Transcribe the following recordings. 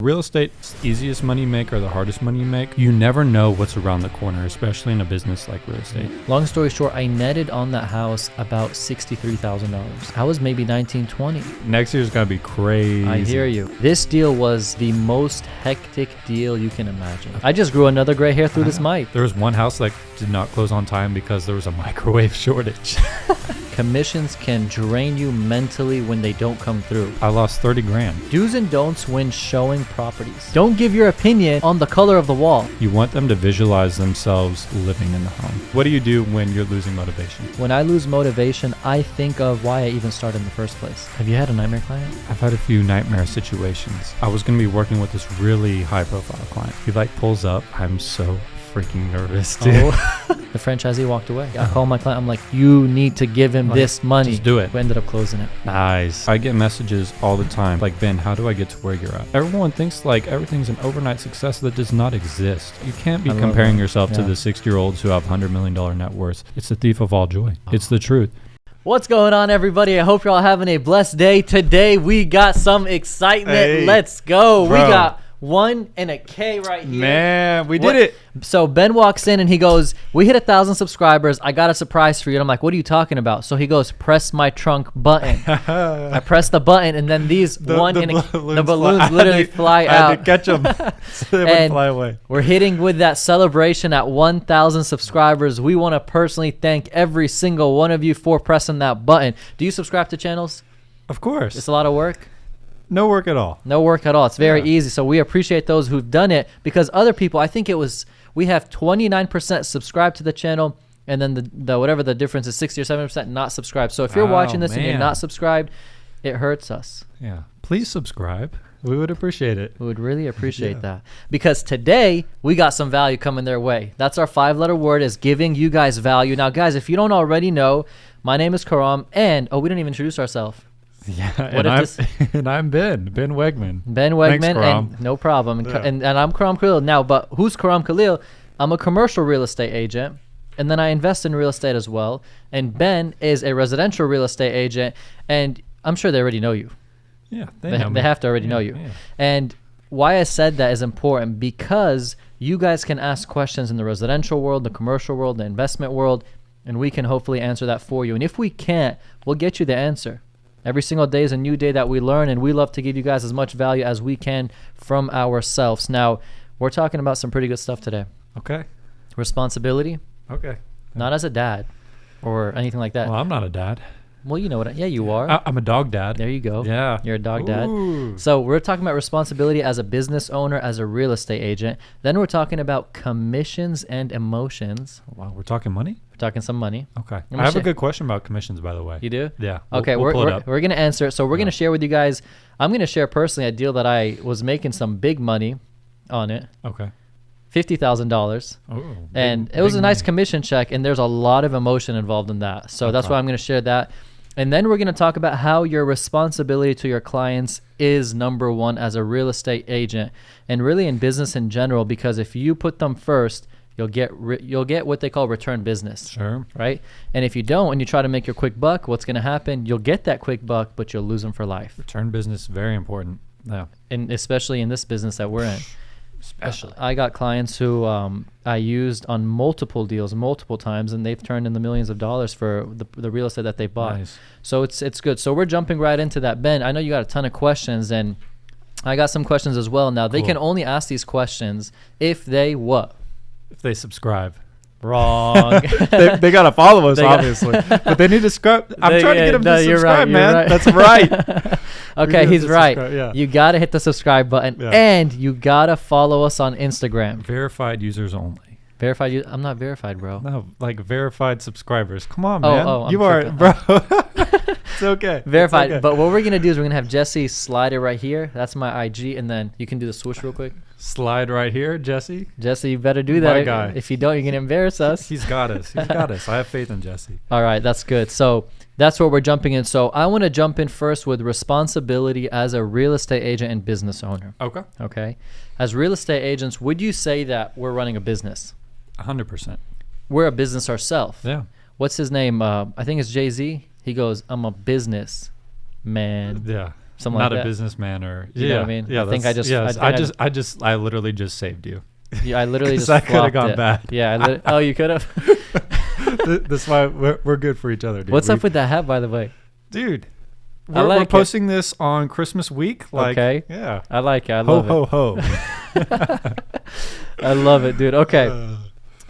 Real estate's the easiest money you make or the hardest money you make. You never know what's around the corner, especially in a business like real estate. Long story short, I netted on that house about $63,000. I was maybe 19, 20. Next year's gonna be crazy. I hear you. This deal was the most hectic deal you can imagine. I just grew another gray hair through this mic. There was one house that did not close on time because there was a microwave shortage. Commissions can drain you mentally when they don't come through. I lost 30 grand. Do's and don'ts when showing properties. Don't give your opinion on the color of the wall. You want them to visualize themselves living in the home. What do you do when you're losing motivation? When I lose motivation, I think of why I even started in the first place. Have you had a nightmare client? I've had a few nightmare situations. I was going to be working with this really high profile client. He pulls up. I'm so freaking nervous, dude. Oh. The franchisee walked away. I called my client. I'm like, you need to give him this money. Just do it. We ended up closing it. Nice. I get messages all the time like, Ben, how do I get to where you're at? Everyone thinks like everything's an overnight success that does not exist. You can't be comparing yourself to the 60-year-olds who have $100 million net worths. It's the thief of all joy. It's the truth. What's going on, everybody? I hope you're all having a blessed day. Today, we got some excitement. Hey, let's go. bro. We got 1 and a K right here. Man, we did it. So Ben walks in and he goes, we hit 1,000 subscribers. I got a surprise for you. And I'm like, what are you talking about? So he goes, press my trunk button. I press the button and then these the balloons literally fly out. I had to catch them so they wouldn't fly away. We're hitting with that celebration at 1,000 subscribers. We want to personally thank every single one of you for pressing that button. Do you subscribe to channels? Of course. It's a lot of work. No work at all. No work at all. It's very easy. So we appreciate those who've done it because other people, I think we have 29% subscribed to the channel and then the whatever the difference is, 60 or 70% not subscribed. So if you're watching this and you're not subscribed, it hurts us. Yeah. Please subscribe. We would appreciate it. We would really appreciate that because today we got some value coming their way. That's our 5-letter word, is giving you guys value. Now, guys, if you don't already know, my name is Karam and we didn't even introduce ourselves. Yeah, and I'm Ben Wegmann. Ben Wegmann, Thanks, Karam. and no problem. And I'm Karam Khalil. Now, but who's Karam Khalil? I'm a commercial real estate agent, and then I invest in real estate as well. And Ben is a residential real estate agent, and I'm sure they already know you. Yeah, they have to already know you. Yeah. And why I said that is important because you guys can ask questions in the residential world, the commercial world, the investment world, and we can hopefully answer that for you. And if we can't, we'll get you the answer. Every single day is a new day that we learn, and we love to give you guys as much value as we can from ourselves. Now, we're talking about some pretty good stuff today. Okay. Responsibility. Okay. Not as a dad or anything like that. Well, I'm not a dad. Well, you know what? Yeah, you are. I'm a dog dad. There you go. Yeah. You're a dog Ooh. dad. So we're talking about responsibility as a business owner, as a real estate agent. Then we're talking about commissions and emotions. Wow, we're talking money? We're talking some money. Okay. I have a good question about commissions, by the way. You do? Yeah. Okay, we're going to answer it. So we're going to share with you guys. I'm going to share personally a deal that I was making some big money on it. Okay. $50,000. Oh, and it was a nice commission check, and there's a lot of emotion involved in that. So that's why I'm going to share that. And then we're going to talk about how your responsibility to your clients is number one as a real estate agent and really in business in general, because if you put them first, you'll get what they call return business. Sure. Right? And if you don't and you try to make your quick buck, what's going to happen? You'll get that quick buck, but you'll lose them for life. Return business, very important. Yeah. And especially in this business that we're in. Especially. I got clients who I used on multiple deals multiple times, and they've turned in the millions of dollars for the real estate that they bought. Nice. So it's good. So we're jumping right into that. Ben, I know you got a ton of questions, and I got some questions as well. Now, they can only ask these questions if they what? If they subscribe. Wrong. they got to follow us, obviously. But they need to subscribe. I'm trying to get them to subscribe, man. Right. That's right. Okay, he's right. Yeah. You got to hit the subscribe button, and you got to follow us on Instagram. Verified users only. Verified? I'm not verified, bro. No, like verified subscribers. Come on, man. You I'm are, tripping. bro. It's okay. Verified. It's okay. But what we're going to do is we're going to have Jesse slide it right here. That's my IG, and then you can do the swoosh real quick. Slide right here, Jesse. Jesse, you better do that. My guy. If you don't, you're going to embarrass us. He's got us. He's got us. I have faith in Jesse. All right, that's good. So that's where we're jumping in. So I want to jump in first with responsibility as a real estate agent and business owner. Okay. Okay. As real estate agents, would you say that we're running a business? 100%. We're a business ourselves. Yeah. What's his name? I think it's Jay-Z. He goes, I'm a business man. Yeah. something not like a that. businessman or You know what I mean? Yeah, I think I literally just saved you. Yeah, I literally just that could have flopped gone it. bad. Yeah, oh, you could have. That's why we're good for each other, dude. What's up with that hat, by the way? Dude, I like we're it. posting this on Christmas week. Like, Okay. Yeah. I like it. I love ho, ho, it. ho. I love it, dude. Okay.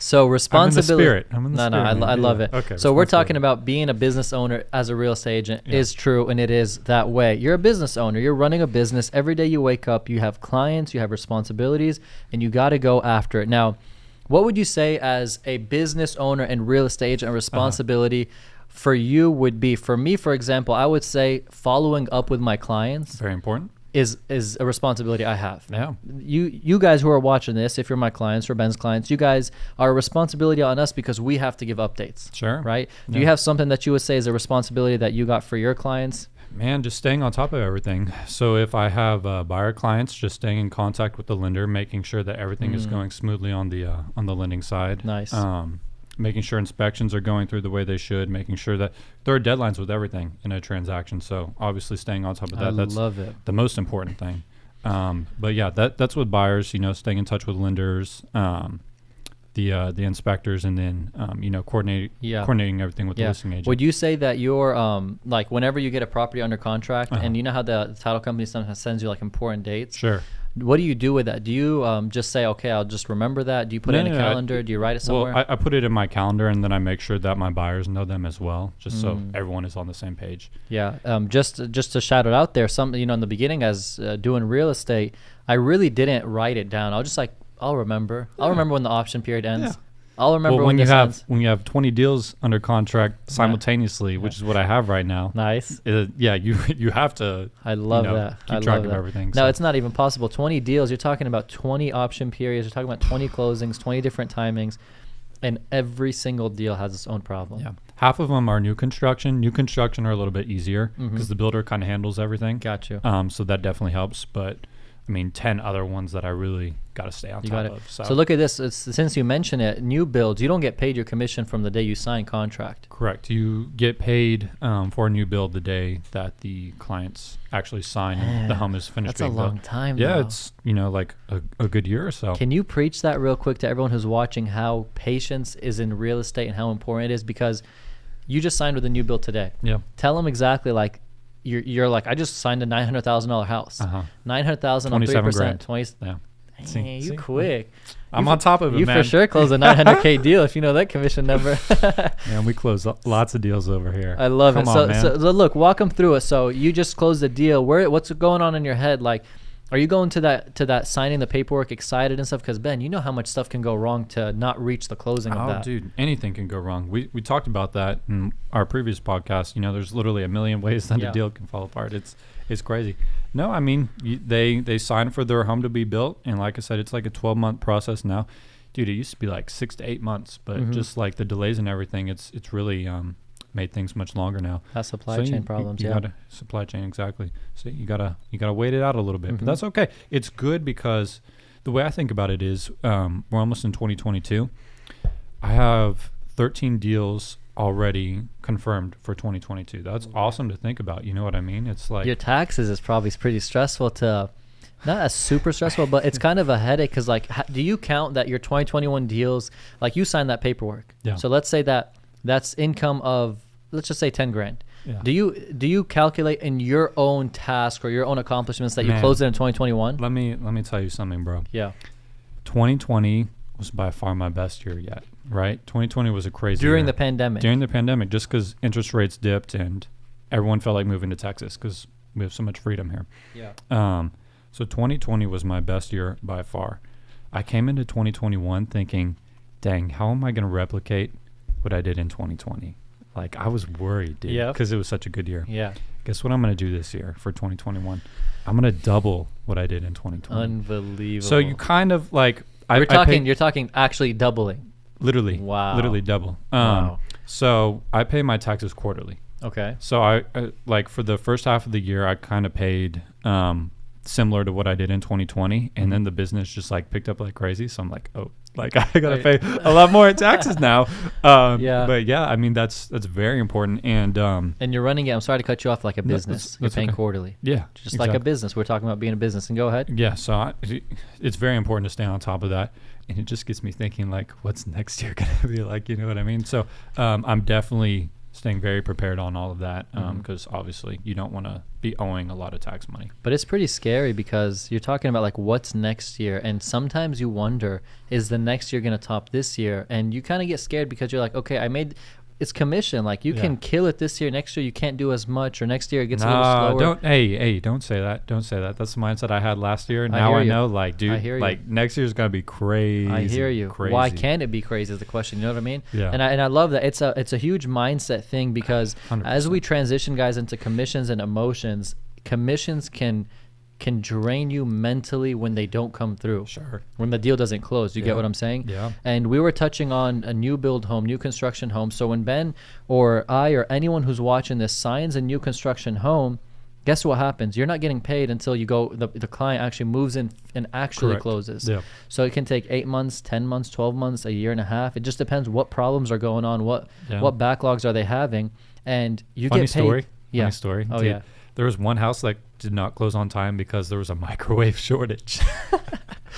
So responsibility. I'm in the No, spirit. I love it. Okay. So we're talking about being a business owner as a real estate agent is true, and it is that way. You're a business owner. You're running a business. Every day you wake up, you have clients, you have responsibilities, and you got to go after it. Now, what would you say as a business owner and real estate agent, a responsibility for you would be? For me, for example, I would say following up with my clients Very important. is a responsibility I have. Yeah. You guys who are watching this, if you're my clients or Ben's clients, you guys are a responsibility on us because we have to give updates. Sure. Right? Do you have something that you would say is a responsibility that you got for your clients? Man, just staying on top of everything. So if I have buyer clients, just staying in contact with the lender, making sure that everything is going smoothly on the lending side. Nice. Making sure inspections are going through the way they should, making sure that there are deadlines with everything in a transaction. So obviously staying on top of that, that's love it. the most important thing. But yeah, that's with buyers, staying in touch with lenders, the inspectors, and then, coordinating everything with the listing agent. Would you say that you're, like whenever you get a property under contract and you know how the title company sometimes sends you like important dates? Sure. What do you do with that? Do you just say, okay, I'll just remember that? Do you put it in a calendar? Do you write it somewhere? Well, I put it in my calendar, and then I make sure that my buyers know them as well, just so everyone is on the same page. Yeah. Just to shout it out there, in the beginning as doing real estate, I really didn't write it down. I was just like, I'll remember. Yeah. I'll remember when the option period ends. Yeah. I'll remember when this ends. When you have 20 deals under contract simultaneously, which is what I have right now. Nice. You have to. I love that. Keep track of everything. No, it's not even possible. 20 deals. You're talking about 20 option periods. You're talking about 20 closings, 20 different timings, and every single deal has its own problem. Yeah. Half of them are new construction. New construction are a little bit easier because the builder kind of handles everything. Got you. So that definitely helps, but. 10 other ones that I really got to stay on top of. So look at this. Since you mentioned it, new builds, you don't get paid your commission from the day you sign contract. Correct. You get paid for a new build the day that the clients actually sign and the home is finished. That's a long time. Yeah, though. it's like a good year or so. Can you preach that real quick to everyone who's watching how patience is in real estate and how important it is? Because you just signed with a new build today. Yeah. Tell them exactly like. You're like, I just signed a $900,000 house. $900,000 on 3%. 20. Yeah. Hey, you quick. I'm on top of it, man. You for sure close a $900K deal if you know that commission number. Man, we close lots of deals over here. I love it. So look, walk them through it. So you just closed the deal. What's going on in your head? Like, are you going to that signing the paperwork excited and stuff? Because Ben, you know how much stuff can go wrong to not reach the closing of that. Oh, dude, anything can go wrong. We talked about that in our previous podcast. There's literally a million ways that a deal can fall apart. It's crazy. No, they sign for their home to be built, and like I said, it's like a 12-month process now. Dude, it used to be like 6 to 8 months, but just like the delays and everything, it's really made things much longer now. That's supply chain problems. You gotta supply chain, exactly. So you gotta wait it out a little bit, but that's okay. It's good because the way I think about it is we're almost in 2022. I have 13 deals already confirmed for 2022. That's awesome to think about. You know what I mean? It's like your taxes is probably pretty stressful to. Not as super stressful, but it's kind of a headache because do you count that your 2021 deals, like you signed that paperwork? Yeah. So let's say that's income of, let's just say 10 grand. Yeah. Do you calculate in your own task or your own accomplishments that you closed it in 2021? Let me tell you something, bro. Yeah. 2020 was by far my best year yet, right? 2020 was a crazy year. During the pandemic, just because interest rates dipped and everyone felt like moving to Texas because we have so much freedom here. Yeah. So 2020 was my best year by far. I came into 2021 thinking, dang, how am I going to replicate what I did in 2020? Like, I was worried, dude, because it was such a good year. Yeah. Guess what I'm going to do this year for 2021? I'm going to double what I did in 2020. Unbelievable. So you kind of like... You're talking actually doubling. Literally. Wow. Literally double. Wow. So I pay my taxes quarterly. Okay. So I like for the first half of the year, I kind of paid similar to what I did in 2020, and then the business just like picked up like crazy. So I'm like, oh, Like I gotta pay a lot more in taxes now. Yeah. But yeah, I mean that's very important. And you're running it. I'm sorry to cut you off. Like a business, you're paying quarterly. Yeah, just like a business. We're talking about being a business. And go ahead. Yeah, so it's very important to stay on top of that. And it just gets me thinking, like, what's next year gonna be like? You know what I mean? So I'm definitely staying very prepared on all of that, because obviously you don't want to be owing a lot of tax money. But it's pretty scary because you're talking about like what's next year, and sometimes you wonder, is the next year going to top this year? And you kind of get scared because you're like, okay, it's commission. Like you can kill it this year. Next year you can't do as much, or next year it gets a little slower. Don't say that. Don't say that. That's the mindset I had last year. Now I know, like, dude, like next year's gonna be crazy. I hear you. Crazy. Why can't it be crazy is the question. You know what I mean? Yeah. And I love that. It's a huge mindset thing because 100%. as we transition guys into commissions and emotions, commissions can drain you mentally when they don't come through. Sure. When the deal doesn't close. You get what I'm saying? Yeah. And we were touching on a new build home, new construction home. So when Ben or I or anyone who's watching this signs a new construction home, guess what happens? You're not getting paid until you go, the client actually moves in and actually closes. Yeah. So it can take 8 months, 10 months, 12 months, a year and a half. It just depends what problems are going on, what backlogs are they having. And you get paid. Funny story. Oh, dude, yeah. There was one house that did not close on time because there was a microwave shortage.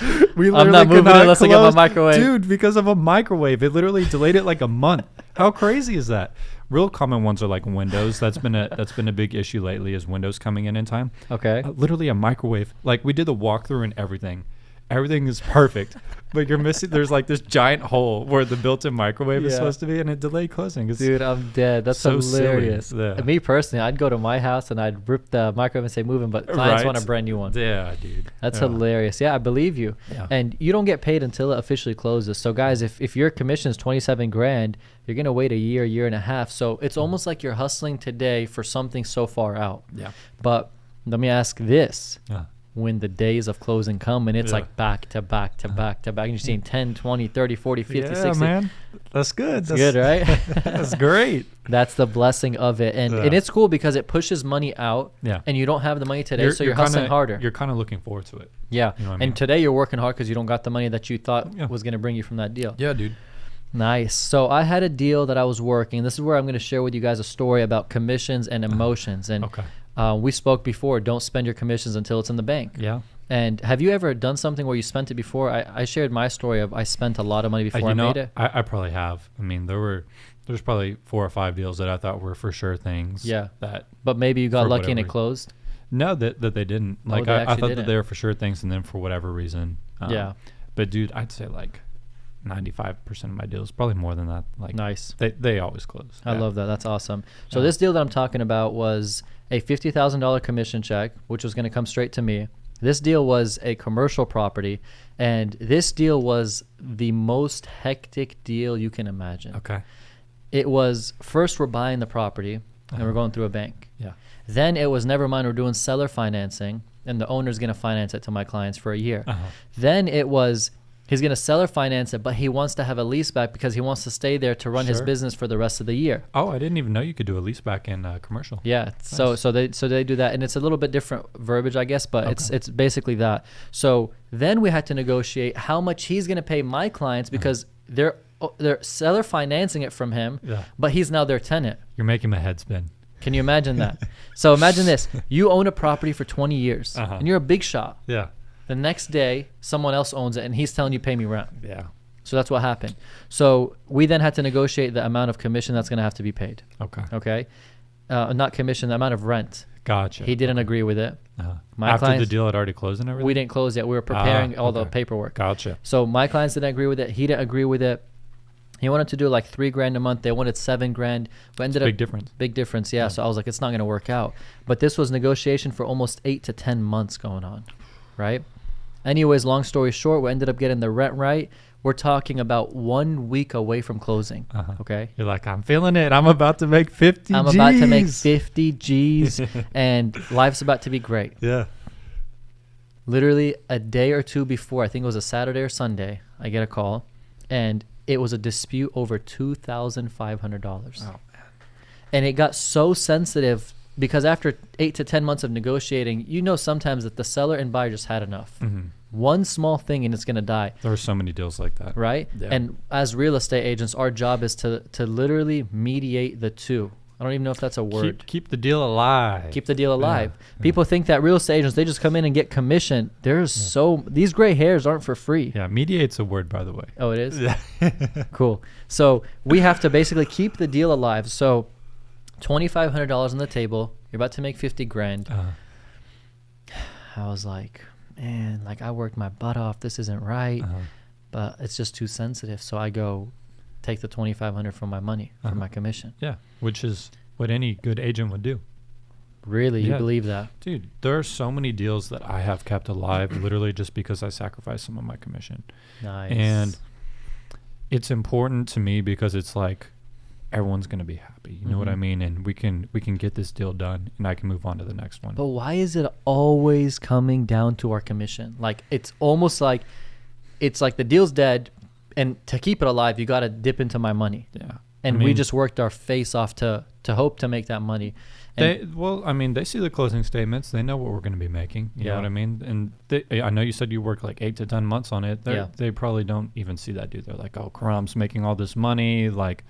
I'm not moving unless I get my microwave. Dude, because of a microwave. It literally delayed it like a month. How crazy is that? Real common ones are like windows. That's been a big issue lately, is windows coming in time. Okay. Literally a microwave. Like we did the walkthrough and everything. Everything is perfect, but you're missing. There's like this giant hole where the built-in microwave is supposed to be, and it delayed closing. Dude, I'm dead. That's so hilarious. Yeah. Me personally, I'd go to my house and I'd rip the microwave and say move in, but clients want a brand new one. Yeah, dude. That's hilarious. Yeah, I believe you. Yeah. And you don't get paid until it officially closes. So guys, if your commission is 27 grand, you're gonna wait a year and a half. So it's almost like you're hustling today for something so far out. Yeah. But let me ask this. When the days of closing come and it's like back to back to back to back, and you're seeing 10, 20, 30, 40, 50, 60. Man. That's good. That's good, right? That's great. That's the blessing of it. And it's cool because it pushes money out, and you don't have the money today, so you're hustling harder. You're kind of looking forward to it. Yeah. You know what I mean? And today you're working hard because you don't got the money that you thought was going to bring you from that deal. Yeah, dude. Nice. So I had a deal that I was working. This is where I'm going to share with you guys a story about commissions and emotions. And we spoke before, don't spend your commissions until it's in the bank. Yeah. And have you ever done something where you spent it before? I shared my story of I spent a lot of money before I made it. I probably have. I mean, there's probably 4 or 5 deals that I thought were for sure things. Yeah. But maybe you got lucky and it closed? No, that they didn't. Like I thought that they were for sure things, and then for whatever reason. But dude, I'd say like 95% of my deals, probably more than that. Like nice. They always close. I love that. That's awesome. So this deal that I'm talking about was a $50,000 commission check, which was going to come straight to me. This deal was a commercial property, and this deal was the most hectic deal you can imagine. Okay. It was, first we're buying the property, and we're going through a bank. Yeah. Then it was, never mind, we're doing seller financing, and the owner's going to finance it to my clients for a year. Then it was, he's going to seller finance it, but he wants to have a lease back because he wants to stay there to run his business for the rest of the year. Oh, I didn't even know you could do a lease back in commercial. Yeah. Nice. So they do that, and it's a little bit different verbiage, I guess, but it's basically that. So then we had to negotiate how much he's going to pay my clients because they're seller financing it from him, but he's now their tenant. You're making my head spin. Can you imagine that? So imagine this. You own a property for 20 years, and you're a big shot. Yeah. The next day, someone else owns it, and he's telling you, pay me rent. Yeah. So that's what happened. So we then had to negotiate the amount of commission that's going to have to be paid. Okay. Not commission, the amount of rent. Gotcha. He didn't agree with it. After the deal had already closed and everything? We didn't close yet. We were preparing all the paperwork. Gotcha. So my clients didn't agree with it. He didn't agree with it. He wanted to do like $3,000 a month. They wanted $7,000. But ended up big difference. Big difference, yeah. So I was like, it's not going to work out. But this was negotiation for almost 8 to 10 months going on, right? Anyways, long story short, we ended up getting the rent right. We're talking about 1 week away from closing. Okay. You're like, I'm feeling it. I'm about to make 50 G's. I'm about to make 50 G's and life's about to be great. Yeah. Literally a day or two before, I think it was a Saturday or Sunday, I get a call, and it was a dispute over $2,500. Oh, man. And it got so sensitive because after 8 to 10 months of negotiating, you know sometimes that the seller and buyer just had enough. one small thing and it's going to die. There are so many deals like that. Right? Yeah. And as real estate agents, our job is to literally mediate the two. I don't even know if that's a word. Keep the deal alive. Keep the deal alive. Yeah. People think that real estate agents, they just come in and get commission. These gray hairs aren't for free. Yeah, mediate's a word, by the way. Oh, it is? Cool. So we have to basically keep the deal alive. So $2,500 on the table. You're about to make 50 grand. I was like, man, like I worked my butt off. This isn't right. But it's just too sensitive. So I go take the $2,500 from my money, from my commission. Yeah, which is what any good agent would do. Really? You believe that? Dude, there are so many deals that I have kept alive literally just because I sacrificed some of my commission. Nice. And it's important to me because it's like everyone's going to be happy. You know what I mean? And we can get this deal done and I can move on to the next one. But why is it always coming down to our commission? Like it's almost like the deal's dead, and to keep it alive, you got to dip into my money. Yeah. And we just worked our face off to hope to make that money. And they see the closing statements. They know what we're going to be making. You know what I mean? And I know you said you work like 8 to 10 months on it. They probably don't even see that, dude. They're like, oh, Karam's making all this money, like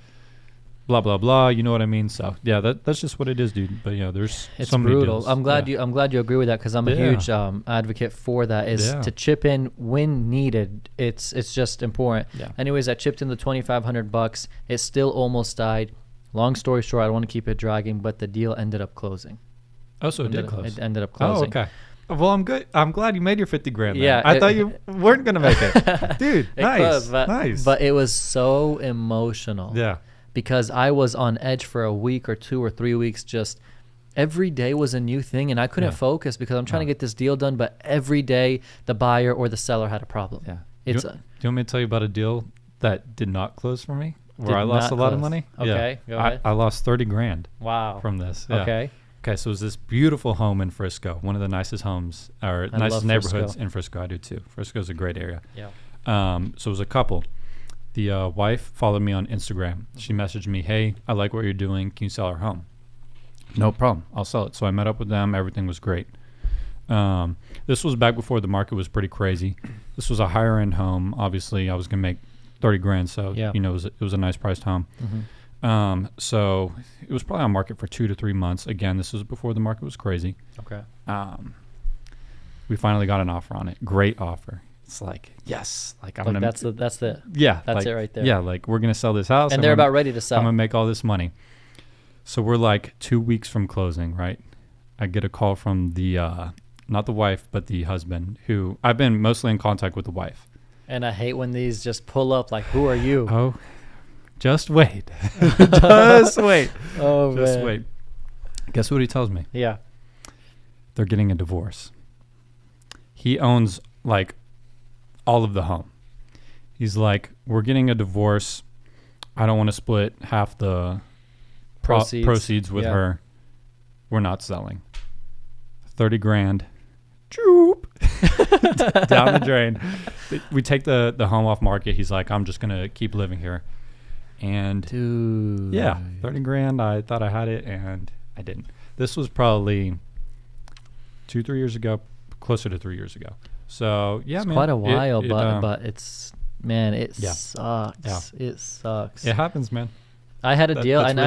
blah, blah, blah. You know what I mean? So, yeah, that's just what it is, dude. But, there's so many brutal. deals. I'm glad you agree with that because I'm a huge advocate for that is to chip in when needed. It's just important. Yeah. Anyways, I chipped in the $2,500. It still almost died. Long story short, I don't want to keep it dragging, but the deal ended up closing. Oh, so it did close. It ended up closing. Oh, okay. Well, I'm good. I'm glad you made your 50 grand. Then. Yeah. I thought you weren't going to make it. Dude, nice. Nice. But it was so emotional. Yeah. Because I was on edge for a week or 2 or 3 weeks. Just every day was a new thing, and I couldn't focus because I'm trying to get this deal done. But every day, the buyer or the seller had a problem. Yeah. Do you want me to tell you about a deal that did not close for me, where I lost a lot of money? Okay, go ahead. I lost 30 grand. Wow. From this. Yeah. Okay. Okay, so it was this beautiful home in Frisco, one of the nicest homes or nicest neighborhoods in Frisco. I do too. Frisco's a great area. Yeah. So it was a couple. The wife followed me on Instagram. She messaged me, hey, I like what you're doing. Can you sell our home? No problem. I'll sell it. So I met up with them. Everything was great. This was back before the market was pretty crazy. This was a higher end home. Obviously, I was going to make 30 grand. So, it was a nice priced home. Mm-hmm. So it was probably on market for 2 to 3 months. Again, this was before the market was crazy. Okay. We finally got an offer on it. Great offer. It's like, yes, like I'm gonna. That's it right there. Yeah, like we're gonna sell this house, and they're about ready to sell. I'm gonna make all this money. So we're like 2 weeks from closing, right? I get a call from the not the wife, but the husband, who I've been mostly in contact with the wife. And I hate when these just pull up. Like, who are you? Oh, just wait, just wait. Oh just man. wait. Guess what he tells me? Yeah, they're getting a divorce. He owns like all of the home. He's like, we're getting a divorce. I don't want to split half the proceeds with her. We're not selling. 30 grand. Droop. Down the drain. We take the home off market. He's like, I'm just going to keep living here. And dude. Yeah, 30 grand. I thought I had it and I didn't. This was probably 2-3 years ago, closer to 3 years ago. So yeah, it's man, quite a while, but it's sucks. Yeah. It sucks. It happens, man. I had a deal, and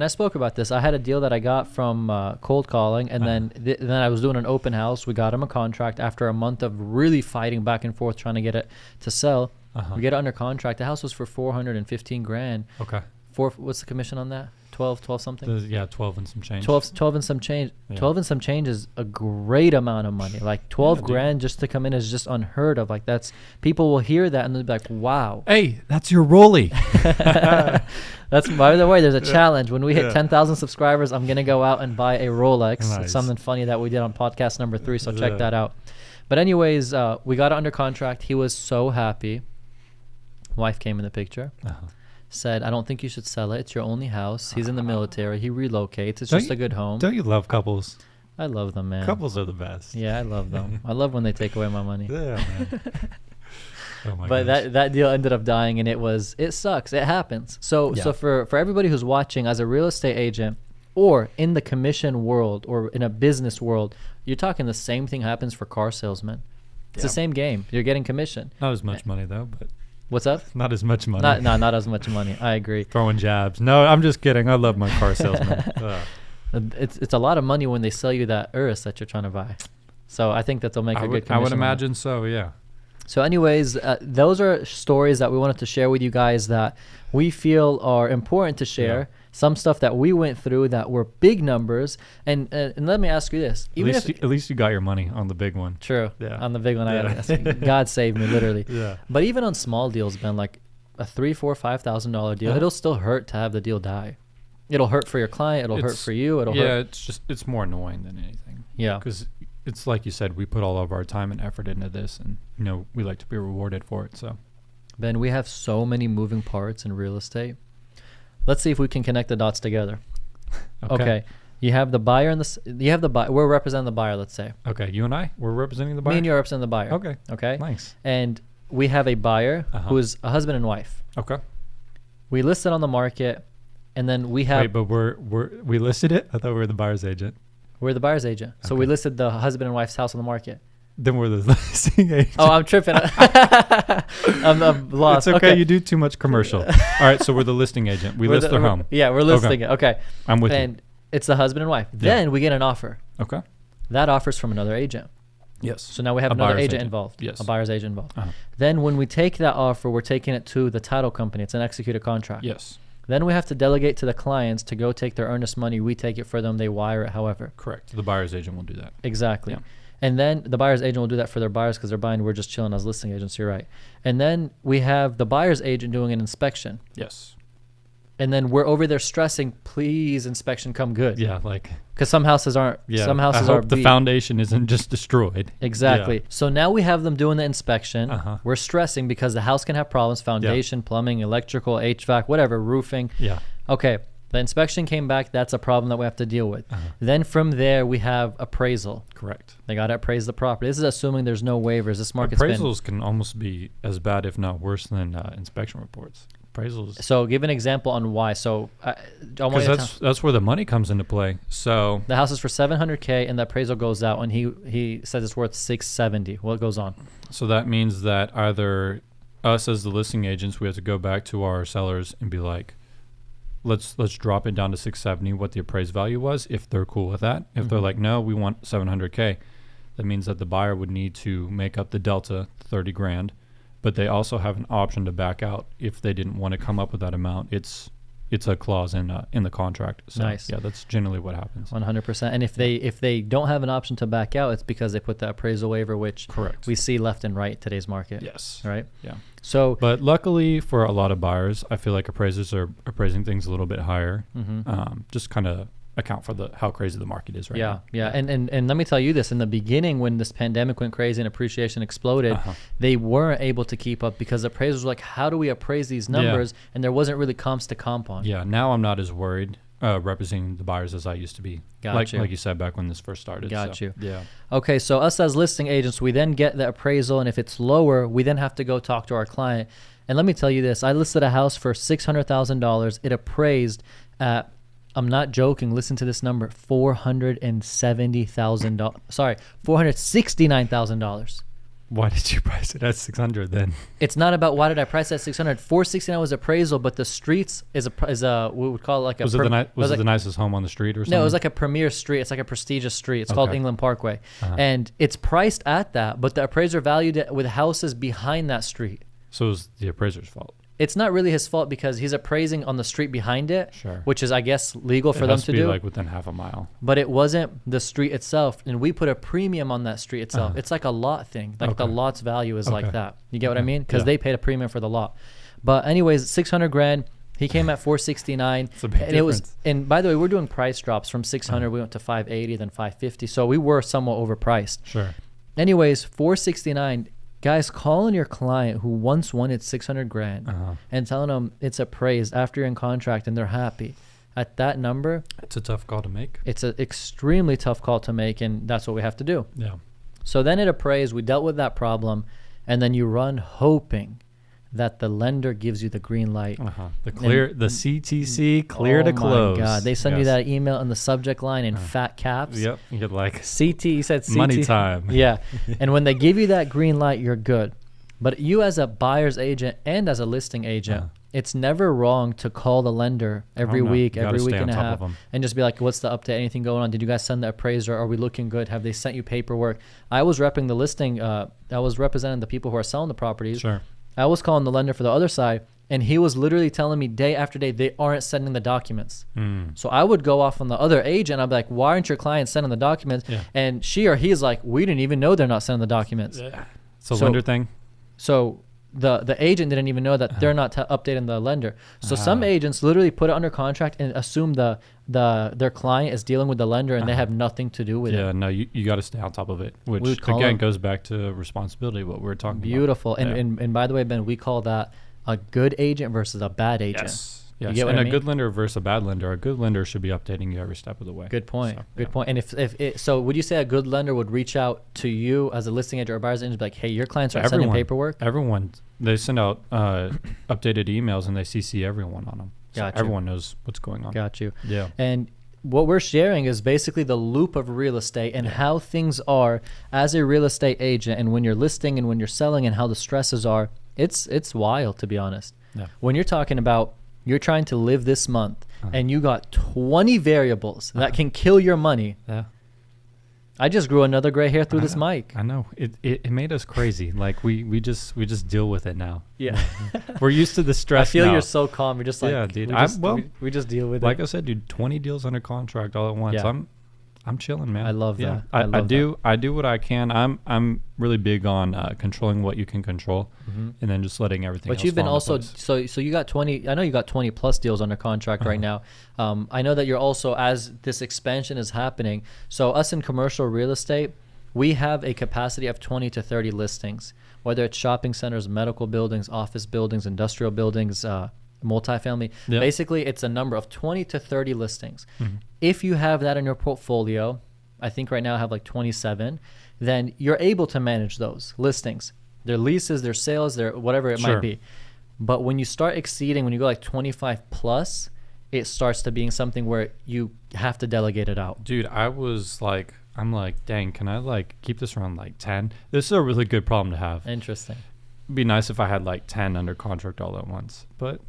I spoke about this. I had a deal that I got from cold calling, and then I was doing an open house. We got him a contract after a month of really fighting back and forth trying to get it to sell. We get it under contract. The house was for 415 grand. Okay. What's the commission on that? 12 something? 12 and some change. 12 and some change. Yeah. 12 and some change is a great amount of money. Like 12 grand just to come in is just unheard of. Like people will hear that and they'll be like, wow. Hey, that's your rollie. That's, by the way, there's a challenge. When we hit 10,000 subscribers, I'm going to go out and buy a Rolex. Nice. It's something funny that we did on podcast number 3. So check that out. But anyways, we got it under contract. He was so happy. Wife came in the picture. Said, I don't think you should sell it. It's your only house. He's in the military. He relocates. It's just a good home. Don't you love couples? I love them, man. Couples are the best. Yeah, I love them. I love when they take away my money. Yeah, man. Oh my but gosh. that deal ended up dying, and it sucks. It happens. So for everybody who's watching, as a real estate agent or in the commission world or in a business world, you're talking the same thing happens for car salesmen. It's the same game. You're getting commission. Not as much money though, but what's up? not as much money. Not as much money. I agree. Throwing jabs. No, I'm just kidding. I love my car salesman. It's a lot of money when they sell you that Urus that you're trying to buy. So I think that they'll make a good commission. I would imagine so, yeah. So anyways, those are stories that we wanted to share with you guys that we feel are important to share. Yeah. Some stuff that we went through that were big numbers. And let me ask you this. At least you got your money on the big one. True. Yeah. On the big one, God saved me, literally. Yeah. But even on small deals, Ben, like a $3,000, $4,000, $5,000 deal, it'll still hurt to have the deal die. It'll hurt for your client. It'll hurt for you. It's more annoying than anything. Yeah. Because it's like you said, we put all of our time and effort into this, and we like to be rewarded for it. So, Ben, we have so many moving parts in real estate. Let's see if we can connect the dots together. Okay. You have the buyer and we're representing the buyer, let's say. Okay. You and I, we're representing the buyer. Me and you are representing the buyer. Okay. Okay. Nice. And we have a buyer who is a husband and wife. Okay. We list it on the market, and then we have. Wait, but we listed it? I thought we were the buyer's agent. We're the buyer's agent. So we listed the husband and wife's house on the market. Then we're the listing agent. Oh, I'm tripping. I'm lost. It's okay. You do too much commercial. All right. So we're the listing agent. We list their home. Yeah, we're listing it. Okay. I'm with you. And it's the husband and wife. Then we get an offer. Okay. That offer's from another agent. Yes. So now we have another agent involved. Yes. A buyer's agent involved. Then when we take that offer, we're taking it to the title company. It's an executed contract. Yes. Then we have to delegate to the clients to go take their earnest money. We take it for them. They wire it however. Correct. The buyer's agent will do that. Exactly. Yeah. And then the buyer's agent will do that for their buyers because they're buying. We're just chilling as listing agents. You're right. And then we have the buyer's agent doing an inspection. Yes. And then we're over there stressing, please, inspection come good. Yeah, because some houses aren't. Yeah, some houses I hope the foundation isn't just destroyed. Exactly. Yeah. So now we have them doing the inspection. We're stressing because the house can have problems: foundation, plumbing, electrical, HVAC, whatever, roofing. Yeah. Okay. The inspection came back. That's a problem that we have to deal with. Then from there, we have appraisal. Correct. They got to appraise the property. This is assuming there's no waivers. This market's appraisals can almost be as bad, if not worse, than inspection reports. Appraisals. So give an example on why. So that's where the money comes into play. So the house is for $700K, and the appraisal goes out, and he says it's worth $670. What goes on? So that means that either us as the listing agents, we have to go back to our sellers and be like, let's drop it down to 670, what the appraised value was, if they're cool with that. If they're like, no, we want 700K, that means that the buyer would need to make up the delta, 30 grand, but they also have an option to back out if they didn't want to come up with that amount. It's a clause in the contract. So, nice. Yeah, that's generally what happens. 100%. And if they don't have an option to back out, it's because they put the appraisal waiver, which correct. We see left and right today's market. Yes. Right? Yeah. So, but luckily for a lot of buyers, I feel like appraisers are appraising things a little bit higher. Just kind of account for how crazy the market is right now. Yeah. And let me tell you this, in the beginning when this pandemic went crazy and appreciation exploded, they weren't able to keep up because appraisers were like, how do we appraise these numbers? And there wasn't really comps to comp on. Yeah, now I'm not as worried representing the buyers as I used to be. Like you said back when this first started. Got you. Yeah. Okay, so us as listing agents, we then get the appraisal, and if it's lower, we then have to go talk to our client. And let me tell you this, I listed a house for $600,000. It appraised at, I'm not joking, listen to this number, $470,000. Sorry, $469,000. Why did you price it at 600 then? It's not about why did I price it at 600. 469 was appraisal, but the streets is a we would call it like a. Was it the nicest home on the street or something? No, it was like a premier street. It's like a prestigious street. It's called England Parkway, and it's priced at that. But the appraiser valued it with houses behind that street. So it was the appraiser's fault. It's not really his fault because he's appraising on the street behind it, which is, I guess, legal for them to do. Like within half a mile. But it wasn't the street itself, and we put a premium on that street itself. It's like a lot thing. Like the lot's value is like that. You get what I mean? Because they paid a premium for the lot. But anyways, 600 grand. He came at 469. It's a big difference. It was, and by the way, we're doing price drops from 600. We went to 580, then 550. So we were somewhat overpriced. Sure. Anyways, 469. Guys, calling your client who once wanted 600 grand and telling them it's appraised after you're in contract and they're happy. At that number, it's a tough call to make. It's an extremely tough call to make, and that's what we have to do. Yeah. So then it appraised. We dealt with that problem, and then you run hoping that the lender gives you the green light. The CTC, clear to close. Oh my God. They send you that email in the subject line in fat caps. Yep. You're like, CT, you said CT. Money time. Yeah. And when they give you that green light, you're good. But you as a buyer's agent and as a listing agent, it's never wrong to call the lender every week, every week and a half, and just be like, what's the update? Anything going on? Did you guys send the appraiser? Are we looking good? Have they sent you paperwork? I was repping the listing. I was representing the people who are selling the properties. Sure. I was calling the lender for the other side, and he was literally telling me day after day they aren't sending the documents. So I would go off on the other agent. I'd be like, why aren't your clients sending the documents? And she or he is like, we didn't even know they're not sending the documents. So lender thing? So the agent didn't even know that they're not updating the lender. So some agents literally put it under contract and assume their client is dealing with the lender and they have nothing to do with it. Yeah, no, you got to stay on top of it, which again goes back to responsibility, what we were talking about. Beautiful. And by the way, Ben, we call that a good agent versus a bad agent. Yes. And a good lender versus a bad lender. A good lender should be updating you every step of the way. Good point. Good point. And so would you say a good lender would reach out to you as a listing agent or buyer's agent and be like, hey, your clients are sending paperwork? Everyone. They send out updated emails and they CC everyone on them. So everyone knows what's going on. Got you. Yeah. And what we're sharing is basically the loop of real estate and how things are as a real estate agent, and when you're listing and when you're selling and how the stresses are. It's wild, to be honest. Yeah. When you're talking about you're trying to live this month and you got 20 variables that can kill your money. Yeah. I just grew another gray hair through this mic. I know. It made us crazy. Like we just deal with it now. Yeah. We're used to the stress. I feel now. you're so calm. You're just like, yeah, dude. We just deal with it. Like I said, dude, 20 deals under contract all at once. Yeah. I'm chilling, man. I love that. I do what I can. I'm really big on controlling what you can control, and then just letting everything. But you've been also so you got 20. I know you got 20 plus deals under contract right now. I know that you're also, as this expansion is happening. So us in commercial real estate, we have a capacity of 20 to 30 listings, whether it's shopping centers, medical buildings, office buildings, industrial buildings, multifamily. Yep. Basically, it's a number of 20 to 30 listings. If you have that in your portfolio, I think right now I have like 27, then you're able to manage those listings, their leases, their sales, their whatever it might be. But when you start exceeding, when you go like 25 plus, it starts to being something where you have to delegate it out. Dude, I'm like, dang, can I like keep this around like 10? This is a really good problem to have. Interesting. It'd be nice if I had like 10 under contract all at once, but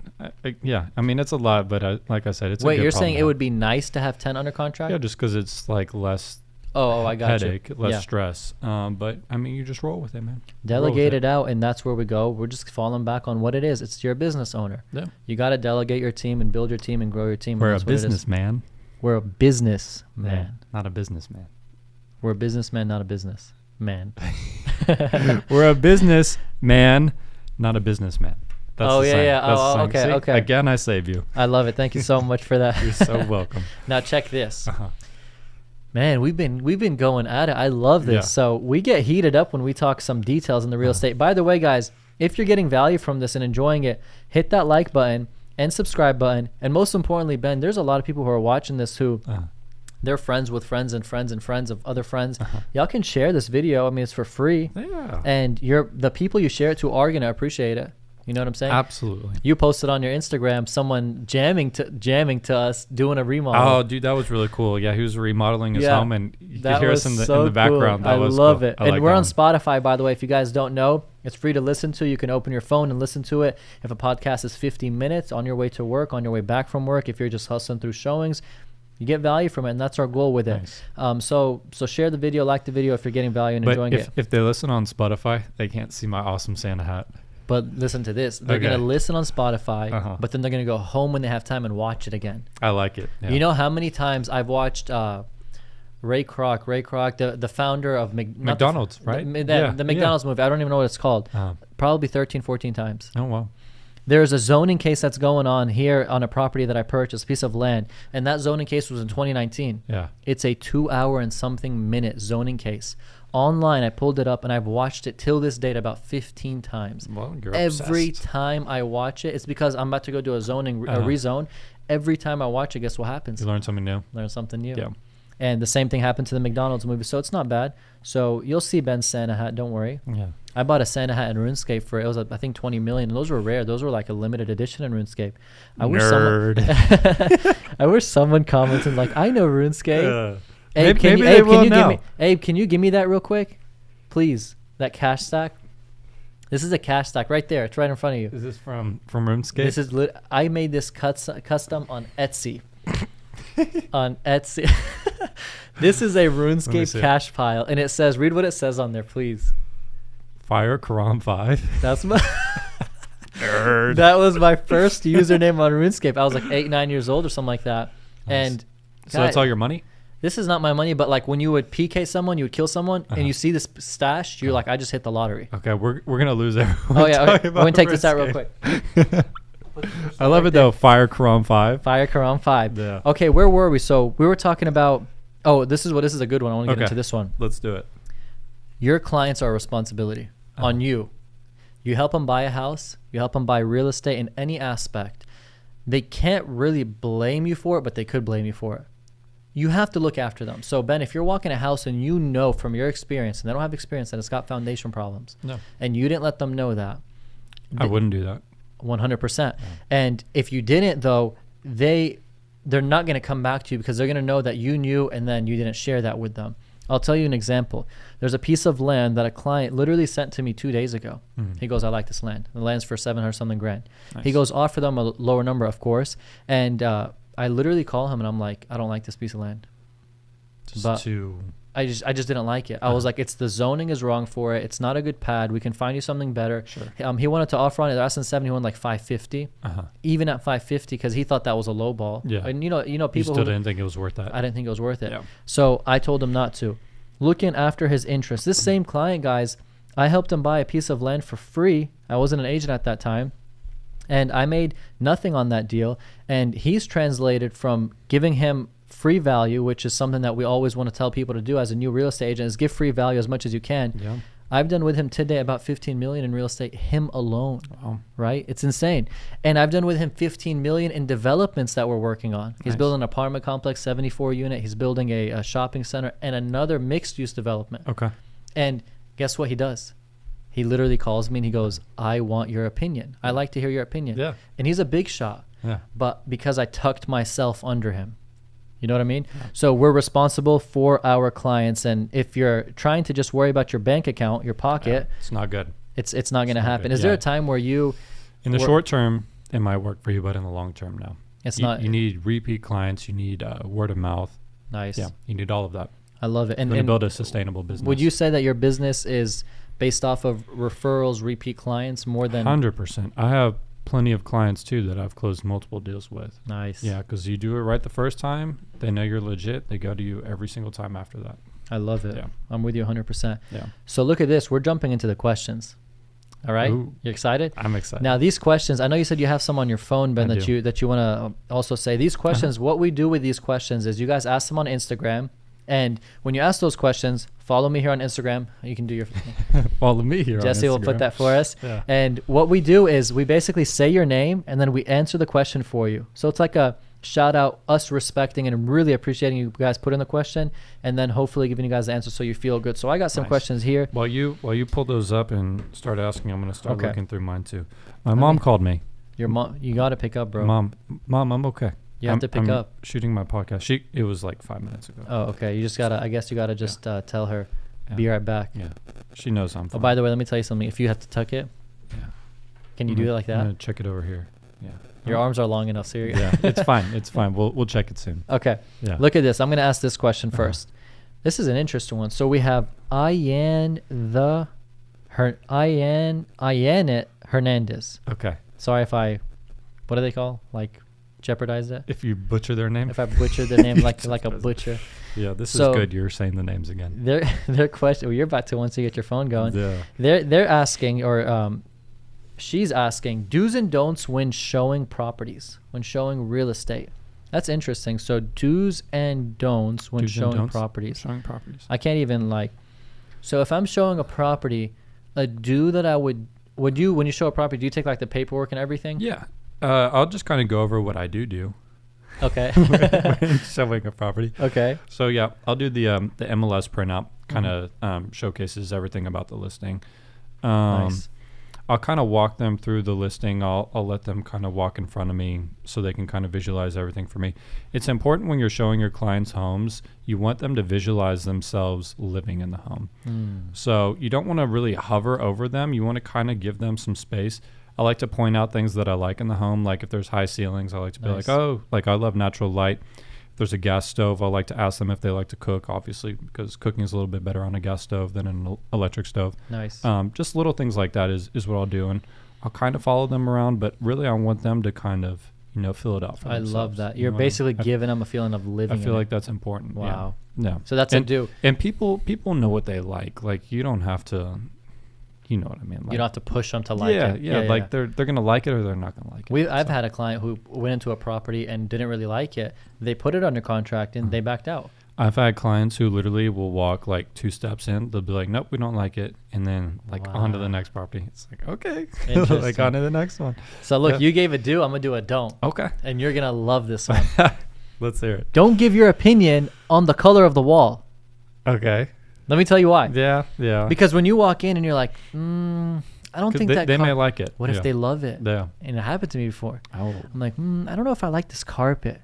yeah, I mean, it's a lot, but like I said, it's Wait, you're saying it would be nice to have 10 under contract? Yeah, just because it's like less I got headache, less stress. But I mean, you just roll with it, man. Delegate it out, and that's where we go. We're just falling back on what it is. It's your business owner. Yeah. You got to delegate your team and build your team and grow your team. We're a businessman. We're a businessman. Not a businessman. We're a businessman, not a business man. We're a businessman, not a businessman. That's okay. Again, I save you. I love it. Thank you so much for that. You're so welcome. Now check this. Man, we've been going at it. I love this. Yeah. So we get heated up when we talk some details in the real estate. By the way, guys, if you're getting value from this and enjoying it, hit that like button and subscribe button. And most importantly, Ben, there's a lot of people who are watching this who they're friends with friends and friends and friends of other friends. Y'all can share this video. I mean, it's for free. Yeah. And the people you share it to are going to appreciate it. You know what I'm saying? Absolutely. You posted on your Instagram someone jamming to us doing a remodel. Oh, dude, that was really cool. Yeah, he was remodeling his home, and you could hear us in the background. I love it. And we're on Spotify, by the way. If you guys don't know, it's free to listen to. You can open your phone and listen to it. If a podcast is 50 minutes on your way to work, on your way back from work, if you're just hustling through showings, you get value from it, and that's our goal with it. Nice. So share the video, like the video if you're getting value and enjoying it. If they listen on Spotify, they can't see my awesome Santa hat. But listen to this. They're going to listen on Spotify, but then they're going to go home when they have time and watch it again. I like it. Yeah. You know how many times I've watched Ray Kroc, the founder of McDonald's, right? The McDonald's movie. I don't even know what it's called. Probably 13, 14 times. Oh, wow. There's a zoning case that's going on here on a property that I purchased, a piece of land, and that zoning case was in 2019. Yeah. It's a 2-hour and something minute zoning case. Online, I pulled it up, and I've watched it till this date about 15 times. Well, you're Every obsessed. time I watch it, it's because I'm about to go do a rezone. Every time I watch it, guess what happens? You learn something new. Learn something new. Yeah. And the same thing happened to the McDonald's movie. So it's not bad. So you'll see Ben's Santa hat. Don't worry. Yeah. I bought a Santa hat in RuneScape for, it was, I think, 20 million. And those were rare. Those were like a limited edition in RuneScape. I wish someone commented like, I know RuneScape. Abe, can you give me that real quick? Please. That cash stack. This is a cash stack right there. It's right in front of you. Is this from RuneScape? This is I made this custom on Etsy. On Etsy. This is a RuneScape cash pile, and it says, read what it says on there, please. Fire Karam 5. That's my nerd. That was my first username on RuneScape. I was like 8-9 years old or something like that. Nice. And so that's all your money? This is not my money, but like when you would PK someone, you would kill someone, and you see this stash, you're like, I just hit the lottery. Okay, we're gonna lose everyone. Oh yeah, okay. We're gonna take this out real quick. I love it though. Fire Karam 5. Fire Karam 5. Yeah. Okay, where were we? So we were talking about. Oh, this is a good one. I want to get into this one. Let's do it. Your clients are a responsibility on you. You help them buy a house. You help them buy real estate in any aspect. They can't really blame you for it, but they could blame you for it. You have to look after them. So, Ben, if you're walking a house and you know from your experience, and they don't have experience, that it's got foundation problems, and you didn't let them know that. I wouldn't do that. 100%. Yeah. And if you didn't, though, they're not going to come back to you because they're going to know that you knew and then you didn't share that with them. I'll tell you an example. There's a piece of land that a client literally sent to me 2 days ago. Mm-hmm. He goes, I like this land. The land's for 700 something grand. Nice. He goes, offer them a lower number, of course. And I literally call him and I'm like, I don't like this piece of land. I just didn't like it. I was like, it's the zoning is wrong for it. It's not a good pad. We can find you something better. Sure. He wanted to offer on it. They're asking 70. He wanted like 550. Even at 550, because he thought that was a low ball. Yeah. And you know, people you still didn't think it was worth that. I didn't think it was worth it. Yeah. So I told him not to. Looking after his interests. This same client, guys, I helped him buy a piece of land for free. I wasn't an agent at that time. And I made nothing on that deal. And he's translated from giving him free value, which is something that we always want to tell people to do as a new real estate agent, is give free value as much as you can. Yeah. I've done with him today about 15 million in real estate, him alone. Wow. Right? It's insane. And I've done with him 15 million in developments that we're working on. He's building an apartment complex, 74 unit. He's building a shopping center and another mixed use development. Okay. And guess what he does? He literally calls me and he goes, I want your opinion. I like to hear your opinion. Yeah. And he's a big shot. Yeah. But because I tucked myself under him. You know what I mean? Yeah. So we're responsible for our clients. And if you're trying to just worry about your bank account, your pocket, it's not good. It's not going to happen. Is there a time where you... In the short term, it might work for you, but in the long term, no. It's not. You need repeat clients. You need word of mouth. Nice. Yeah. You need all of that. I love it. And build a sustainable business. Would you say that your business is based off of referrals, repeat clients more than... 100%. I have plenty of clients too that I've closed multiple deals with. Nice. Yeah, because you do it right the first time. They know you're legit. They go to you every single time after that. I love it. Yeah. I'm with you 100%. Yeah. So look at this. We're jumping into the questions. All right. Ooh. You excited? I'm excited. Now these questions, I know you said you have some on your phone, Ben, that you want to also say. These questions, what we do with these questions is you guys ask them on Instagram. And when you ask those questions, follow me here on Instagram. You can do your... Follow me here Jesse on Instagram. will put that for us. Yeah. And what we do is we basically say your name and then we answer the question for you. So it's like a shout out, us respecting and really appreciating you guys put in the question and then hopefully giving you guys the answer so you feel good. So I got some questions here. While you pull those up and start asking, I'm going to start looking through mine too. My mom called me. Your mom, you got to pick up, bro. Mom, I'm okay. You have to pick up. Shooting my podcast. It was like 5 minutes ago. Oh, okay. You just gotta. I guess you gotta just tell her. Yeah. Be right back. Yeah. She knows I'm fine. Oh, by the way, let me tell you something. If you have to tuck it, can you do it like that? I'm gonna check it over here. Yeah. Your arms are long enough, so yeah. It's fine. It's fine. We'll check it soon. Okay. Yeah. Look at this. I'm gonna ask this question first. This is an interesting one. So we have Ianet Hernandez. Okay. Sorry if I. What do they call jeopardize it? If you butcher their name? If I butcher their name like a butcher. Yeah, this is good. You're saying the names again. Their question. Well, you're about to once you get your phone going. Yeah. They're asking, or she's asking, do's and don'ts when showing properties, when showing real estate. That's interesting. So do's and don'ts when showing properties. Showing properties. I can't even So if I'm showing a property, a do that I would you when you show a property, do you take the paperwork and everything? Yeah. I'll just kind of go over what I do. Okay. when showing a property. Okay. So yeah, I'll do the MLS printout, kind of showcases everything about the listing. Nice. I'll kind of walk them through the listing. I'll let them kind of walk in front of me so they can kind of visualize everything for me. It's important when you're showing your clients homes, you want them to visualize themselves living in the home. So you don't want to really hover over them. You want to kind of give them some space. I like to point out things that I like in the home. Like if there's high ceilings, I like to be like, oh, like I love natural light. If there's a gas stove, I like to ask them if they like to cook, obviously, because cooking is a little bit better on a gas stove than an electric stove. Nice. Just little things like that is what I'll do. And I'll kind of follow them around, but really I want them to kind of, fill it out for themselves. I love that. You're basically giving them a feeling of living. I feel like that's important. Wow. Yeah. So that's a do. And people know what they like. Like you don't have to, you know what I mean? Like, you don't have to push them to like it. Yeah. Like they're going to like it or they're not going to like it. I've had a client who went into a property and didn't really like it. They put it under contract and they backed out. I've had clients who literally will walk like 2 steps in. They'll be like, nope, we don't like it. And then on to the next property. It's like, okay. Like on to the next one. So look, you gave a do. I'm going to do a don't. Okay. And you're going to love this one. Let's hear it. Don't give your opinion on the color of the wall. Okay. Let me tell you why. Yeah. Because when you walk in and you're like, I don't think they may like it. What if they love it? Yeah. And it happened to me before. Oh. I'm like, I don't know if I like this carpet.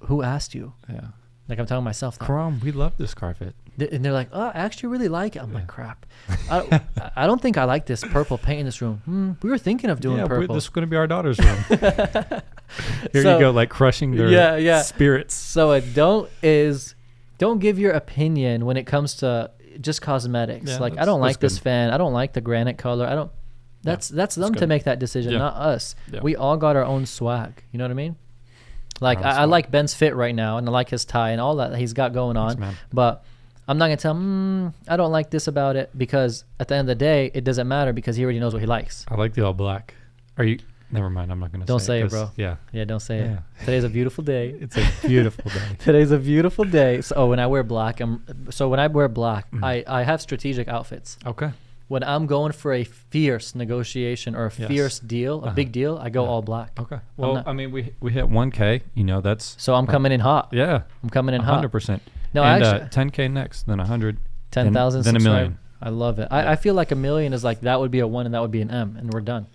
Who asked you? Yeah. Like I'm telling myself that. Karam, we love this carpet. And they're like, oh, I actually really like it. I'm like, crap. I don't think I like this purple paint in this room. We were thinking of doing purple. This is going to be our daughter's room. Here you go, like crushing their spirits. So don't give your opinion when it comes to just cosmetics. Yeah, like I don't like this good. fan. I don't like the granite color. That's them to make that decision, not us. Yeah. We all got our own swag. You know what I mean? Like I like Ben's fit right now, and I like his tie and all that he's got going on. Man. But I'm not gonna tell him I don't like this about it, because at the end of the day, it doesn't matter because he already knows what he likes. I like the all black. Are you? Never mind. I'm not gonna. Don't say it, bro. Yeah. Don't say it. Today's a beautiful day. It's a beautiful day. Today's a beautiful day. So when I wear black, I have strategic outfits. Okay. When I'm going for a fierce negotiation or a fierce deal, a big deal, I go all black. Okay. Well, I mean, we hit 1K. That's so I'm coming in hot. Yeah. I'm coming in hot. 100%. No, and actually, 10K next, then 100, 10,000, then $1 million. I love it. I feel like $1 million is like that would be a 1 and that would be an M, and we're done.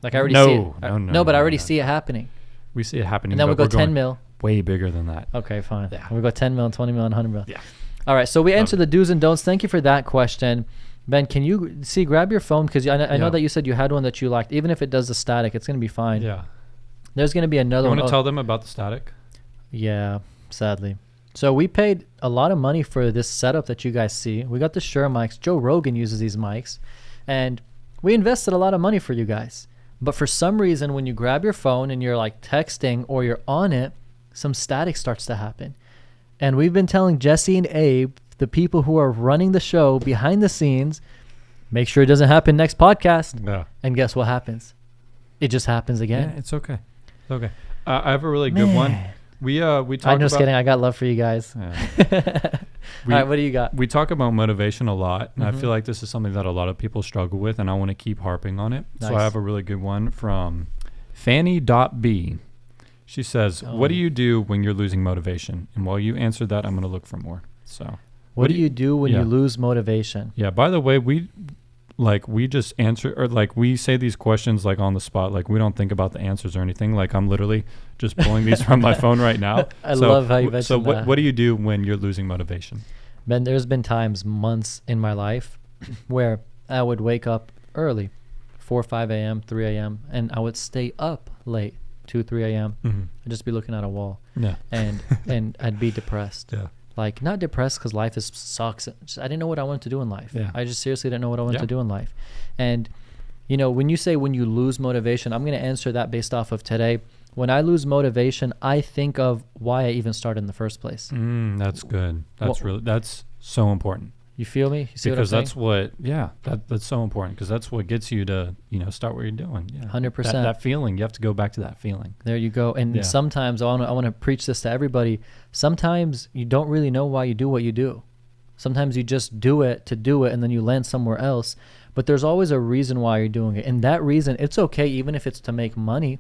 Like I already see it. No, but I already see it happening. We see it happening. And then we go 10 mil. Way bigger than that. Okay, fine. Yeah. We go 10 mil, 20 mil, and 100 mil. Yeah. All right. So we answered the do's and don'ts. Thank you for that question. Ben, can you grab your phone? Because I know that you said you had one that you liked. Even if it does the static, it's going to be fine. Yeah. There's going to be another one. You want to tell them about the static? Yeah, sadly. So we paid a lot of money for this setup that you guys see. We got the Shure mics. Joe Rogan uses these mics. And we invested a lot of money for you guys. But for some reason, when you grab your phone and you're like texting or you're on it, some static starts to happen. And we've been telling Jesse and Abe, the people who are running the show behind the scenes, make sure it doesn't happen next podcast. Yeah. And guess what happens? It just happens again. Yeah, it's okay. It's okay. I have a really good one. We talk I'm just kidding. I got love for you guys. Yeah. All right, what do you got? We talk about motivation a lot, and I feel like this is something that a lot of people struggle with, and I want to keep harping on it. Nice. So I have a really good one from Fanny.B. She says, what do you do when you're losing motivation? And while you answer that, I'm going to look for more. So what do you do when you lose motivation? Yeah, by the way, we just answer, or like we say these questions like on the spot. Like we don't think about the answers or anything. Like I'm literally just pulling these from my phone right now. I love how you mentioned that. So what do you do when you're losing motivation? Ben, there's been times, months in my life where I would wake up early, 4, 5 a.m., 3 a.m., and I would stay up late, 2, 3 a.m. I'd just be looking at a wall. Yeah. And I'd be depressed. Yeah. Like, not depressed because life sucks. Just, I didn't know what I wanted to do in life. Yeah. I just seriously didn't know what I wanted to do in life. And, when you say when you lose motivation, I'm going to answer that based off of today. When I lose motivation, I think of why I even started in the first place. That's good. That's so important. You feel me? You see because what I'm saying? that's so important because that's what gets you to, start what you're doing. Yeah. 100%. That feeling, you have to go back to that feeling. There you go. And sometimes I want to preach this to everybody. Sometimes you don't really know why you do what you do. Sometimes you just do it to do it and then you land somewhere else. But there's always a reason why you're doing it. And that reason, it's okay even if it's to make money.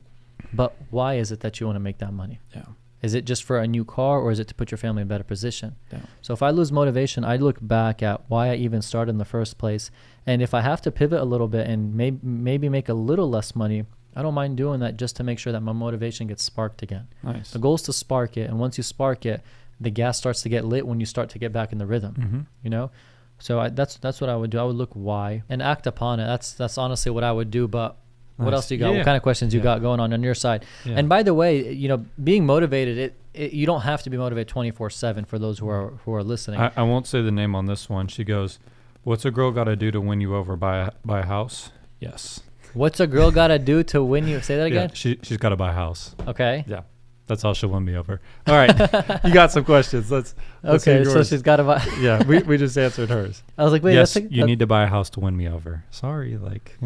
But why is it that you want to make that money? Yeah. Is it just for a new car, or is it to put your family in a better position? Yeah. So if I lose motivation, I look back at why I even started in the first place. And if I have to pivot a little bit and maybe make a little less money, I don't mind doing that just to make sure that my motivation gets sparked again. Nice. The goal is to spark it. And once you spark it, the gas starts to get lit when you start to get back in the rhythm, you know? So that's what I would do. I would look why and act upon it. That's honestly what I would do. But what else do you got? What kind of questions you got going on your side? Yeah. And by the way, you know, being motivated, you don't have to be motivated 24/7 for those who are listening. I won't say the name on this one. She goes, "What's a girl got to do to win you over? Buy a house?" Yes. What's a girl got to do to win you? Say that again. Yeah, she's got to buy a house. Okay. Yeah. That's how she'll win me over. All right. You got some questions. Let's okay, so she's got to buy. Yeah, we just answered hers. I was like, wait, yes, you need to buy a house to win me over. Sorry, yeah. Like,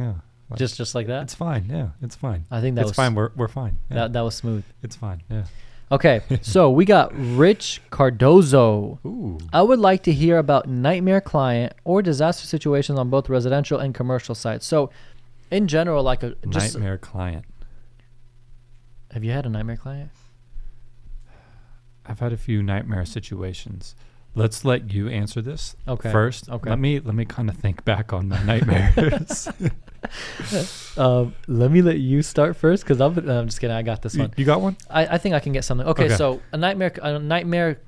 just like that? It's fine. Yeah, it's fine. I think that's fine. We're fine. Yeah. That was smooth. It's fine. Yeah. Okay, so we got Rich Cardozo. Ooh. I would like to hear about nightmare client or disaster situations on both residential and commercial sites. So, in general, like nightmare client. Have you had a nightmare client? I've had a few nightmare situations. Let's let you answer this first. Okay. Let me kind of think back on my nightmares. Let me let you start first because I'm just kidding. I got this one. You got one? I think I can get something. Okay. So a nightmare.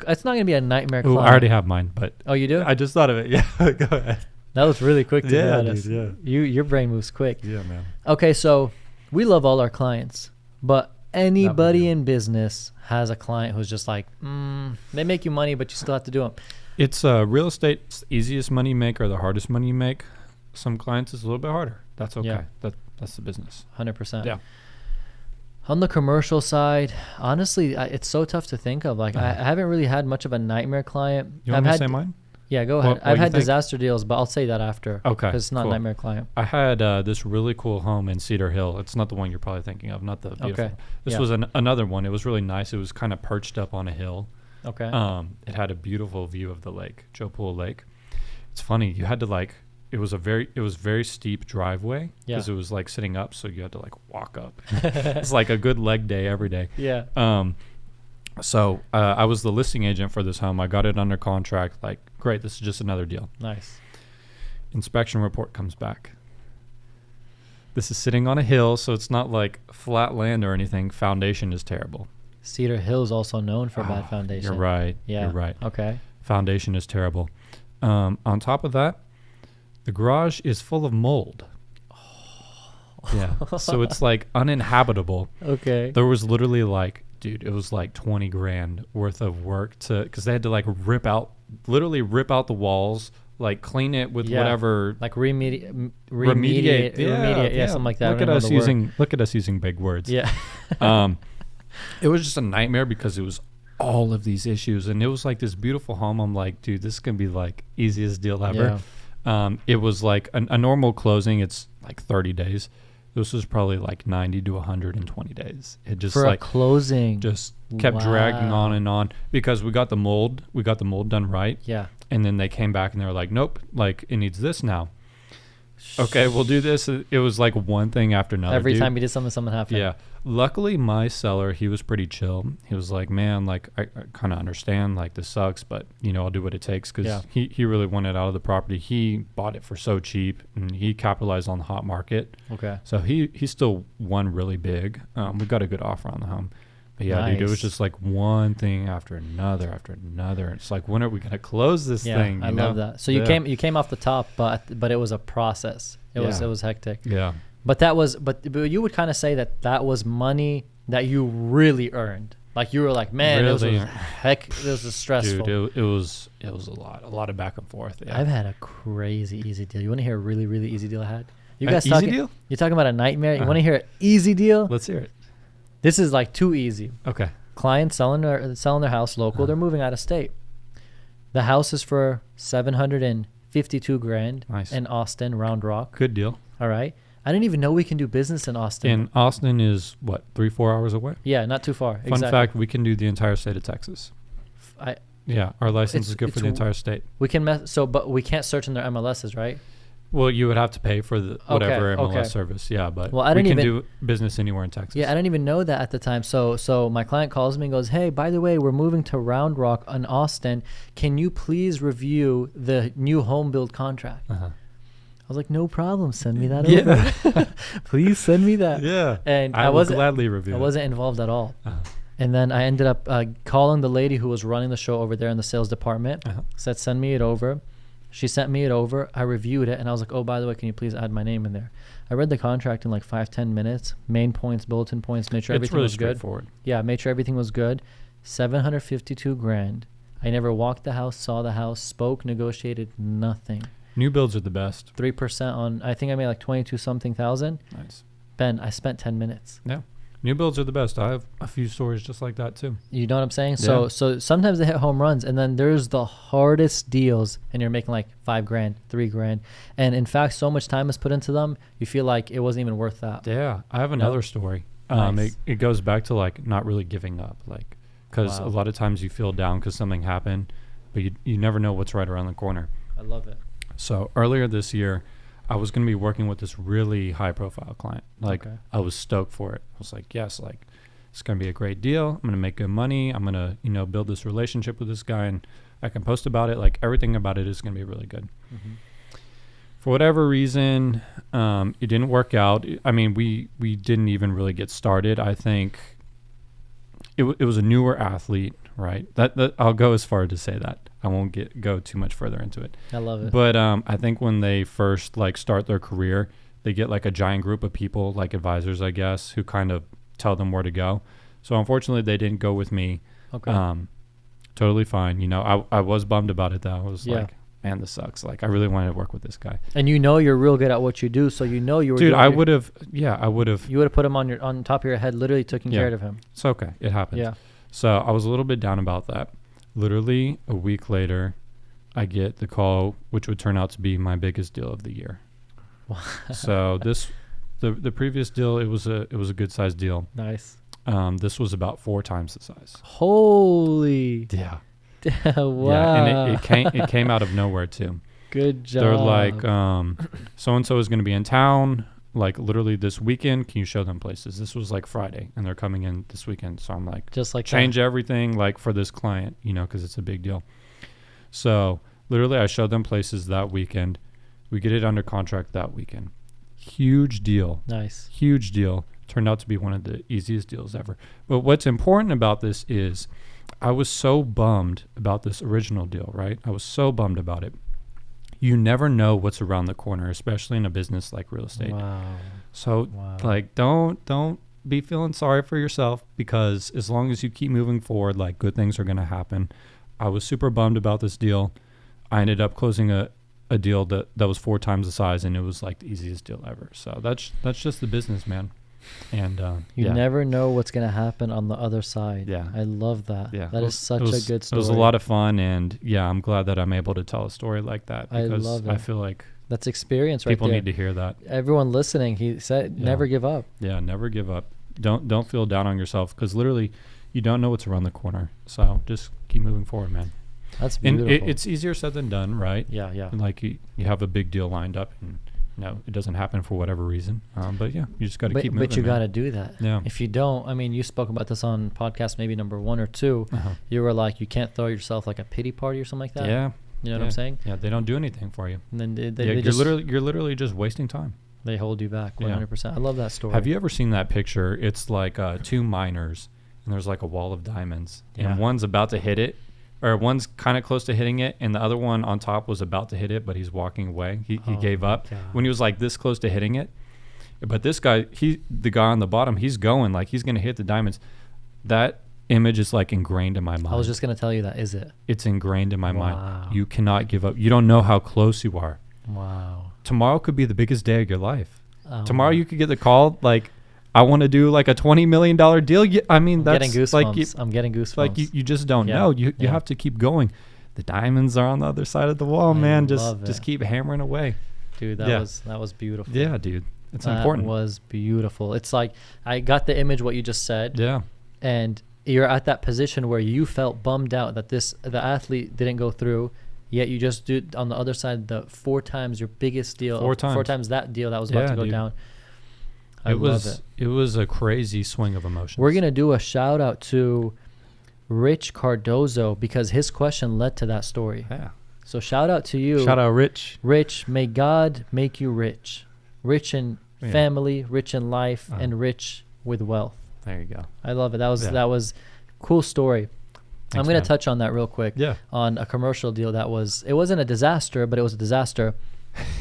It's not gonna be a nightmare. Ooh, I already have mine, but oh, you do? I just thought of it. Yeah, go ahead. That was really quick to be honest. Dude, yeah. Your brain moves quick. Yeah, man. Okay, so we love all our clients, but anybody in business has a client who's just like, they make you money, but you still have to do them. It's real estate's easiest money maker, the hardest money you make. Some clients is a little bit harder. That's okay. Yeah. That's the business. 100%. Yeah. On the commercial side, honestly, it's so tough to think of. Like, I haven't really had much of a nightmare client. You want me to say mine? Yeah, go ahead. I've had disaster deals, but I'll say that after. Okay. Because it's not a nightmare client. I had this really cool home in Cedar Hill. It's not the one you're probably thinking of, not the beautiful. Okay. This was another one. It was really nice. It was kind of perched up on a hill. Okay. It had a beautiful view of the lake, Joe Pool Lake. It's funny. You had to it was very steep driveway because it was like sitting up, so you had to walk up. It's like a good leg day every day. Yeah. So I was the listing agent for this home. I got it under contract. Great, this is just another deal. Nice. Inspection report comes back. This is sitting on a hill, so it's not like flat land or anything. Foundation is terrible. Cedar Hill is also known for bad foundation. You're right. Yeah. You're right. Okay. Foundation is terrible. On top of that, the garage is full of mold. Yeah. So it's uninhabitable. Okay. There was literally it was $20,000 worth of work because they had to rip out the walls, clean it with whatever, remediate, something like that. Look at us using big words. Yeah. It was just a nightmare because it was all of these issues, and it was this beautiful home. I'm like, dude, this is gonna be easiest deal ever. Yeah. It was a normal closing. It's 30 days. This was probably 90 to 120 days. It just for a closing just kept dragging on and on because we got the mold done right. Yeah. And then they came back and they were like, nope, it needs this now. Okay, we'll do this. It was one thing after another. Every time you did something happened. Yeah. Luckily, my seller, he was pretty chill. He was like, man, I kind of understand, this sucks, but, I'll do what it takes because he really wanted out of the property. He bought it for so cheap, and he capitalized on the hot market. Okay. So he still won really big. We got a good offer on the home. But yeah, nice. Dude, it was just one thing after another after another. It's when are we going to close this thing? I love that. So you came off the top, but it was a process. It was hectic. Yeah. But you would kind of say that was money that you really earned. You were like, man, really? This was stressful. Dude, it was a lot of back and forth. Yeah. I've had a crazy easy deal. You want to hear a really, really easy deal I had? You guys easy talking? Deal? You're talking about a nightmare. You want to hear an easy deal? Let's hear it. This is too easy. Okay. Client selling their house local. They're moving out of state. The house is for $752,000 nice. In Austin, Round Rock. Good deal. All right. I didn't even know we can do business in Austin. And Austin is what, 3-4 hours away? Yeah, not too far. Fun fact, we can do the entire state of Texas. Yeah, our license is good for the entire state. We can but we can't search in their MLSs, right? Well, you would have to pay for the whatever MLS service. Yeah, but we can do business anywhere in Texas. Yeah, I didn't even know that at the time. So my client calls me and goes, "Hey, by the way, we're moving to Round Rock in Austin. Can you please review the new home build contract?" I was like, "No problem. Send me that over. Please send me that." Yeah, and I would gladly review. I wasn't involved at all. And then I ended up calling the lady who was running the show over there in the sales department. Said, "Send me it over." She sent me it over. I reviewed it, and I was like, "Oh, by the way, can you please add my name in there?" I read the contract in like 5-10 minutes. Main points, bulletin points, made sure everything was good. Yeah, made sure everything was good. $752,000. I never walked the house, saw the house, spoke, negotiated, nothing. New builds are the best. 3% on. I think I made like 22 something thousand. Nice. Ben, I spent 10 minutes. Yeah. New builds are the best. I have a few stories just like that too. You know what I'm saying? Yeah. So sometimes they hit home runs, and then there's the hardest deals, and you're making like $5,000, $3,000, and in fact, so much time is put into them, you feel like it wasn't even worth that. Yeah, I have another story. Nice. It goes back to like not really giving up, like because a lot of times you feel down because something happened, but you never know what's right around the corner. I love it. So earlier this year, I was going to be working with this really high profile client. Like I was stoked for it. I was like, yes, like it's going to be a great deal. I'm going to make good money. I'm going to, build this relationship with this guy, and I can post about it. Like everything about it is going to be really good. For whatever reason, it didn't work out. I mean, we didn't even really get started. I think it was a newer athlete, right? That I'll go as far to say that. I won't go too much further into it. I love it. But I think when they first like start their career, they get like a giant group of people, like advisors, I guess, who kind of tell them where to go. So unfortunately, they didn't go with me. Okay. Totally fine. I was bummed about it though. I was like, man, this sucks. Like I really wanted to work with this guy. And you're real good at what you do, so you were. Dude, I would have. I would have. You would have put him on top of your head, literally taking care of him. It's okay. It happens. Yeah. So I was a little bit down about that. Literally a week later, I get the call, which would turn out to be my biggest deal of the year. So the previous deal, it was a good sized deal. Nice. This was about 4 times the size. Holy. Yeah. Wow. Yeah, and it came out of nowhere too. Good job. They're like, so and so is going to be in town, like literally this weekend. Can you show them places? This was like Friday, and they're coming in this weekend. So I'm like, just like change everything, like for this client, because it's a big deal. So literally, I showed them places that weekend. We get it under contract that weekend. Huge deal. Nice. Huge deal. Turned out to be one of the easiest deals ever. But what's important about this is I was so bummed about this original deal, right? I was so bummed about it. You never know what's around the corner, especially in a business like real estate. Wow. So like don't be feeling sorry for yourself, because as long as you keep moving forward, like good things are going to happen. I was super bummed about this deal. I ended up closing a deal that was 4 times the size, and it was like the easiest deal ever. So that's just the business, man. And you never know what's going to happen on the other side. Yeah. I love that. Yeah. That is such a good story. It was a lot of fun, and I'm glad that I'm able to tell a story like that, because I love it. I feel like that's experience right there. People need to hear that. Everyone listening, he said, never give up. Yeah, never give up. Don't feel down on yourself, because literally you don't know what's around the corner. So just keep moving forward, man. That's beautiful. And it's easier said than done, right? Yeah. And like you have a big deal lined up, and it doesn't happen for whatever reason. But you just got to keep moving. But you got to do that. Yeah. If you don't, I mean, you spoke about this on podcast maybe number 1 or 2. You were like, you can't throw yourself like a pity party or something like that. Yeah. You know what I'm saying? Yeah, they don't do anything for you. And then you're literally just wasting time. They hold you back 100%. I love that story. Have you ever seen that picture? It's like 2 miners, and there's like a wall of diamonds, and one's about to hit it, or one's kind of close to hitting it, and the other one on top was about to hit it, but he's walking away. He gave up when he was like this close to hitting it. But this guy, the guy on the bottom, he's going like he's going to hit the diamonds. That image is like ingrained in my mind. I was just going to tell you that. Is it? It's ingrained in my mind. You cannot give up. You don't know how close you are. Wow. Tomorrow could be the biggest day of your life. Tomorrow you could get the call like, I want to do like a $20 million deal. I mean, that's getting goosebumps. I'm getting goosebumps. Like you just don't know. You have to keep going. The diamonds are on the other side of the wall, man. Just keep hammering away. Dude, that was beautiful. Yeah, dude. It's important. That was beautiful. It's like I got the image what you just said. Yeah. And you're at that position where you felt bummed out that the athlete didn't go through, Yet you just do on the other side the 4 times your biggest deal. 4 times. 4 times that deal that was about to go down. I love it. It was a crazy swing of emotions. We're going to do a shout out to Rich Cardozo because his question led to that story. Yeah. So shout out to you. Shout out Rich. Rich, may God make you rich. Rich in family, rich in life, and rich with wealth. There you go. I love it. That was cool story. I'm going to touch on that real quick. Yeah. On a commercial deal it wasn't a disaster, but it was a disaster.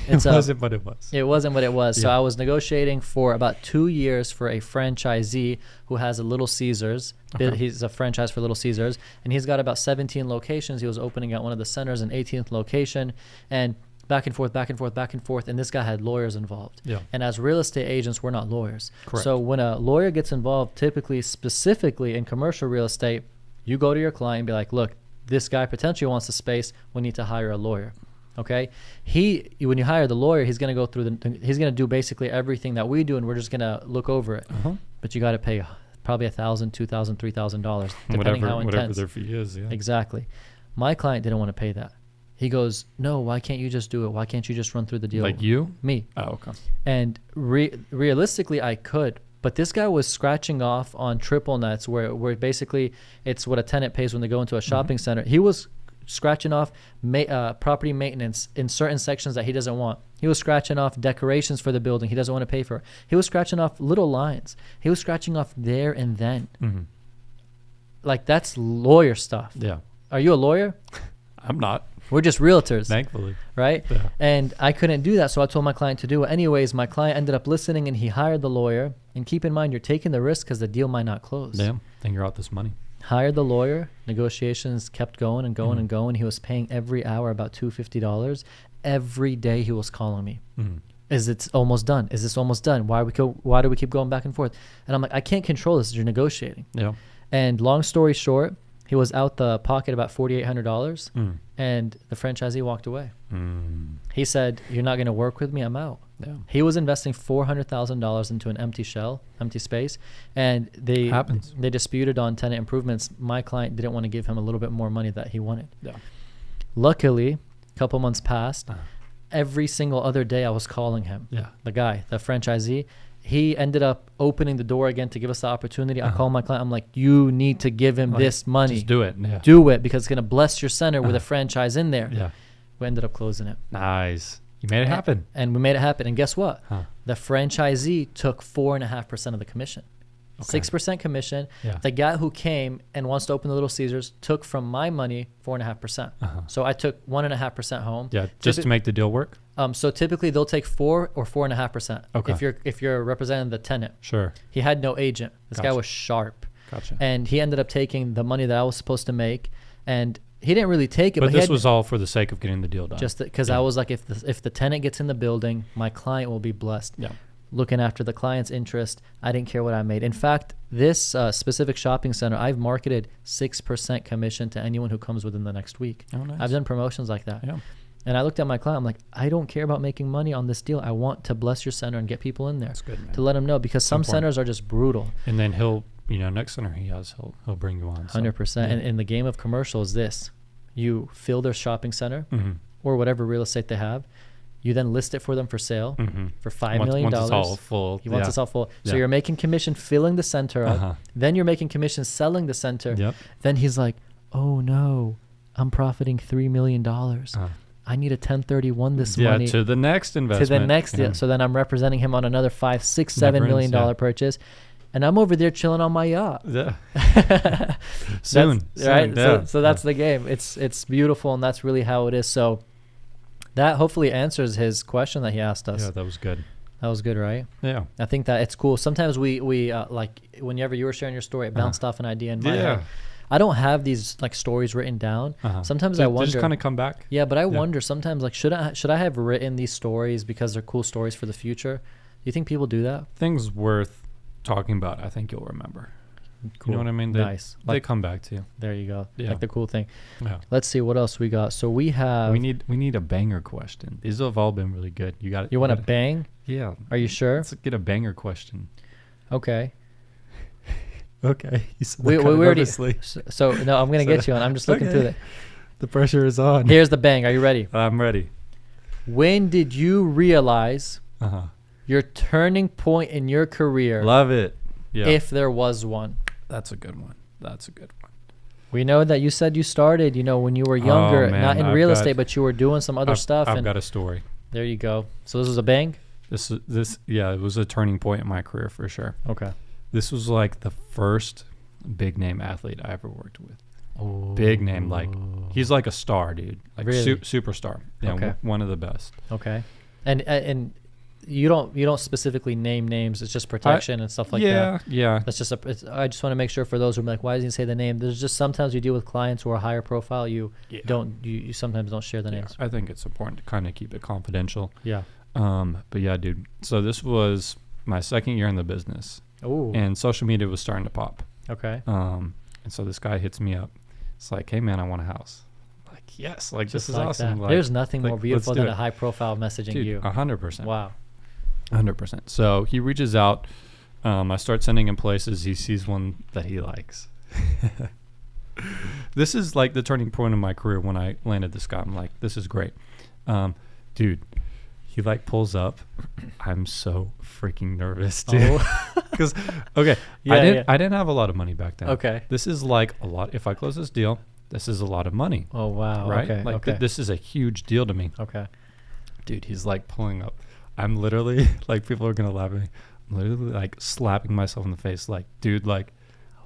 It wasn't what it was. It wasn't what it was. Yeah. So I was negotiating for about 2 years for a franchisee who has a Little Caesars. Okay. He's a franchise for Little Caesars, and he's got about 17 locations. He was opening at one of the centers, an 18th location, and back and forth, and this guy had lawyers involved. Yeah. And as real estate agents, we're not lawyers. Correct. So when a lawyer gets involved, typically, specifically in commercial real estate, you go to your client and be like, look, this guy potentially wants the space. We need to hire a lawyer. Okay. When you hire the lawyer, he's going to go through he's going to do basically everything that we do, and we're just going to look over it. Uh-huh. But you got to pay probably $1,000, $2,000, $3,000, depending how intense. Whatever their fee is. Yeah. Exactly. My client didn't want to pay that. He goes, no, why can't you just do it? Why can't you just run through the deal? Like you? Me. Oh, okay. And realistically, I could. But this guy was scratching off on triple nets where basically it's what a tenant pays when they go into a shopping center. He was scratching off property maintenance in certain sections that he doesn't want. He was scratching off decorations for the building he doesn't want to pay for. He was scratching off little lines. He was scratching off there and then. Mm-hmm. Like, that's lawyer stuff. Yeah. Are you a lawyer? I'm not. We're just realtors. Thankfully. Right? Yeah. And I couldn't do that, so I told my client to do it. Anyways, my client ended up listening, and he hired the lawyer. And keep in mind, you're taking the risk because the deal might not close. Damn. Then you're out this money. Hired the lawyer. Negotiations kept going and going and going. He was paying every hour about $250. Every day he was calling me. Mm-hmm. Is it almost done? Is this almost done? Why do we keep going back and forth? And I'm like, I can't control this. You're negotiating. Yeah. And long story short, he was out the pocket about $4,800, and the franchisee walked away. He said, you're not going to work with me, I'm out. Yeah. He was investing $400,000 into an empty space, and they disputed on tenant improvements. My client didn't want to give him a little bit more money that he wanted. Yeah. Luckily, a couple months passed. Every single other day I was calling him, the franchisee. He ended up opening the door again to give us the opportunity. I called my client. I'm like, you need to give him this money. Just do it. Yeah. Do it, because it's going to bless your center with a franchise in there. Yeah. We ended up closing it. Nice. You made it happen. And we made it happen. And guess what? The franchisee took 4.5% of the commission. Okay. 6% commission. Yeah. The guy who came and wants to open the Little Caesars took from my money 4.5%. So I took 1.5% home. Yeah, just to make the deal work. So typically they'll take 4 or 4.5%. Okay. If you're representing the tenant. Sure. He had no agent. This guy was sharp. Gotcha. And he ended up taking the money that I was supposed to make, and he didn't really take it. But this was all for the sake of getting the deal done. Just because I was like, if the tenant gets in the building, my client will be blessed. Yeah. Looking after the client's interest, I didn't care what I made. In fact, this specific shopping center, I've marketed 6% commission to anyone who comes within the next week. Oh, nice. I've done promotions like that. Yeah. And I looked at my client. I'm like, I don't care about making money on this deal. I want to bless your center and get people in there. That's good, man. To let them know, because some centers are just brutal. And then next center he has, he'll bring you on. 100%. And in the game of commercial is this: you fill their shopping center or whatever real estate they have. You then list it for them for sale for $5 million. Once it's all full. He wants it's all full. So you're making commission filling the center up. Then you're making commission selling the center. Yep. Then he's like, oh no, I'm profiting $3 million. I need a 1031 this money. Yeah, to the next investment. To the next deal. So then I'm representing him on another $5, $6, $7 million purchase. And I'm over there chilling on my yacht. Yeah. Soon. Right? Yeah. So that's the game. It's beautiful, and that's really how it is. So that hopefully answers his question that he asked us. Yeah, that was good. That was good, right? Yeah. I think that it's cool. Sometimes we like whenever you were sharing your story, it bounced off an idea in my head. I don't have these like stories written down. Sometimes I wonder. They just kind of come back. Yeah, but I wonder sometimes, like, should I have written these stories because they're cool stories for the future? Do you think people do that? Things worth talking about, I think you'll remember. Cool. You know what I mean? Nice. They come back to you. There you go. Yeah. Like the cool thing. Yeah. Let's see what else we got. So we have. We need a banger question. These have all been really good. You got it. You want to bang? Yeah. Are you sure? Let's get a banger question. Okay. Okay. We already. So no, I'm gonna get you on. I'm just looking through that. The pressure is on. Here's the bang. Are you ready? I'm ready. When did you realize your turning point in your career? Love it. Yeah. If there was one. That's a good one. We know that you said you started, when you were younger, not in real estate, but you were doing some other stuff. I've got a story. There you go. So this was a bang? It was a turning point in my career for sure. Okay. This was like the first big name athlete I ever worked with. Oh. Big name, like he's like a star, dude. Like really? Superstar. Yeah, okay. One of the best. Okay. And you don't specifically name names. It's just protection and stuff like that. Yeah. That's just I just want to make sure for those who are like, why doesn't he say the name? There's just sometimes you deal with clients who are higher profile. You sometimes don't share the names. I think it's important to kind of keep it confidential. Yeah. But yeah, dude. So this was my second year in the business. Oh. And social media was starting to pop. Okay. And so this guy hits me up. It's like, hey man, I want a house. Like, yes, like just this is like awesome. Like, there's nothing more beautiful than a high profile messaging you. 100%. Wow. 100%. So he reaches out. I start sending him places. He sees one that he likes. This is like the turning point in my career when I landed this guy. I'm like, this is great. Dude, he like pulls up. I'm so freaking nervous, dude. Because, okay, I didn't have a lot of money back then. Okay. This is like a lot. If I close this deal, this is a lot of money. Oh, wow. Right? Okay. Like this is a huge deal to me. Okay. Dude, he's like pulling up. I'm literally like, people are going to laugh at me. I'm literally like slapping myself in the face. Like, dude, like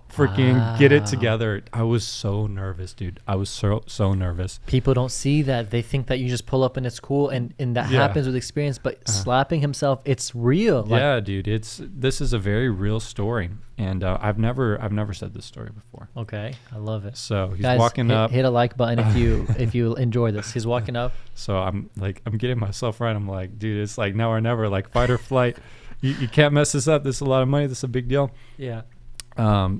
freaking get it together. I was so nervous, dude. I was so nervous. People don't see that. They think that you just pull up and it's cool. And that happens with experience, but slapping himself, it's real. Yeah, dude. This is a very real story. And I've never said this story before. Okay. I love it. So he's Guys, walking up. Hit a like button if you enjoy this. He's walking up. So I'm getting myself right. I'm like, dude, it's like now or never, like fight or flight. You can't mess this up. This is a lot of money. This is a big deal. Yeah.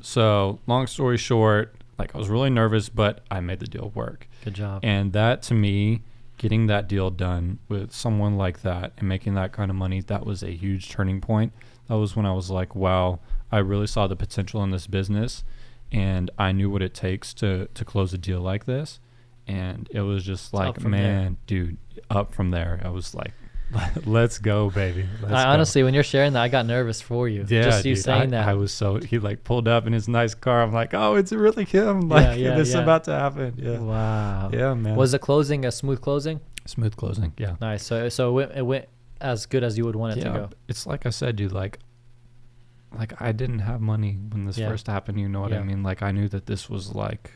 So long story short, like I was really nervous, but I made the deal work. Good job. And that, to me, getting that deal done with someone like that and making that kind of money, that was a huge turning point. That was when I was like, wow, I really saw the potential in this business, and I knew what it takes to close a deal like this. And it was just like, man, dude, up from there. I was like, let's go, baby. Honestly, when you're sharing that, I got nervous for you. Yeah, just you dude, saying that. I was he like pulled up in his nice car. I'm like, oh, it's really him. Like, this is about to happen. Yeah. Wow. Yeah, man. Was the closing a smooth closing? Smooth closing. Yeah. Nice. So it went as good as you would want it to go. It's like I said, dude. Like I didn't have money when this first happened. You know what I mean? Like I knew that this was like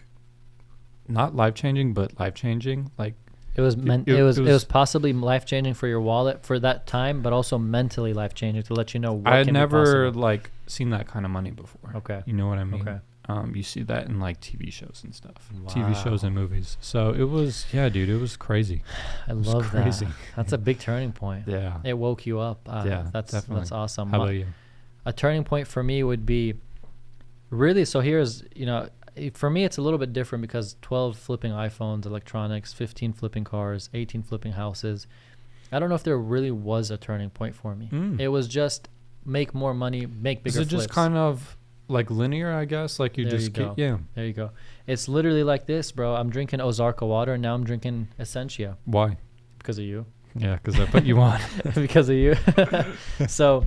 not life changing, but life changing. Like. It was possibly life changing for your wallet for that time, but also mentally life changing to let you know what I had can never be like seen that kind of money before. Okay, you know what I mean. Okay, you see that in like TV shows and stuff, wow. TV shows and movies. So it was, dude, it was crazy. I love that. That's a big turning point. Yeah, it woke you up. That's awesome. How about you? A turning point for me would be really. So here's for me, it's a little bit different because 12 flipping iPhones, electronics, 15 flipping cars, 18 flipping houses. I don't know if there really was a turning point for me. It was just make more money, make bigger flips. Is it just kind of like linear, I guess? Like you There you go. It's literally like this, bro. I'm drinking Ozarka water, and now I'm drinking Essentia. Why? Because of you. Yeah, because I put you on. Because of you. So...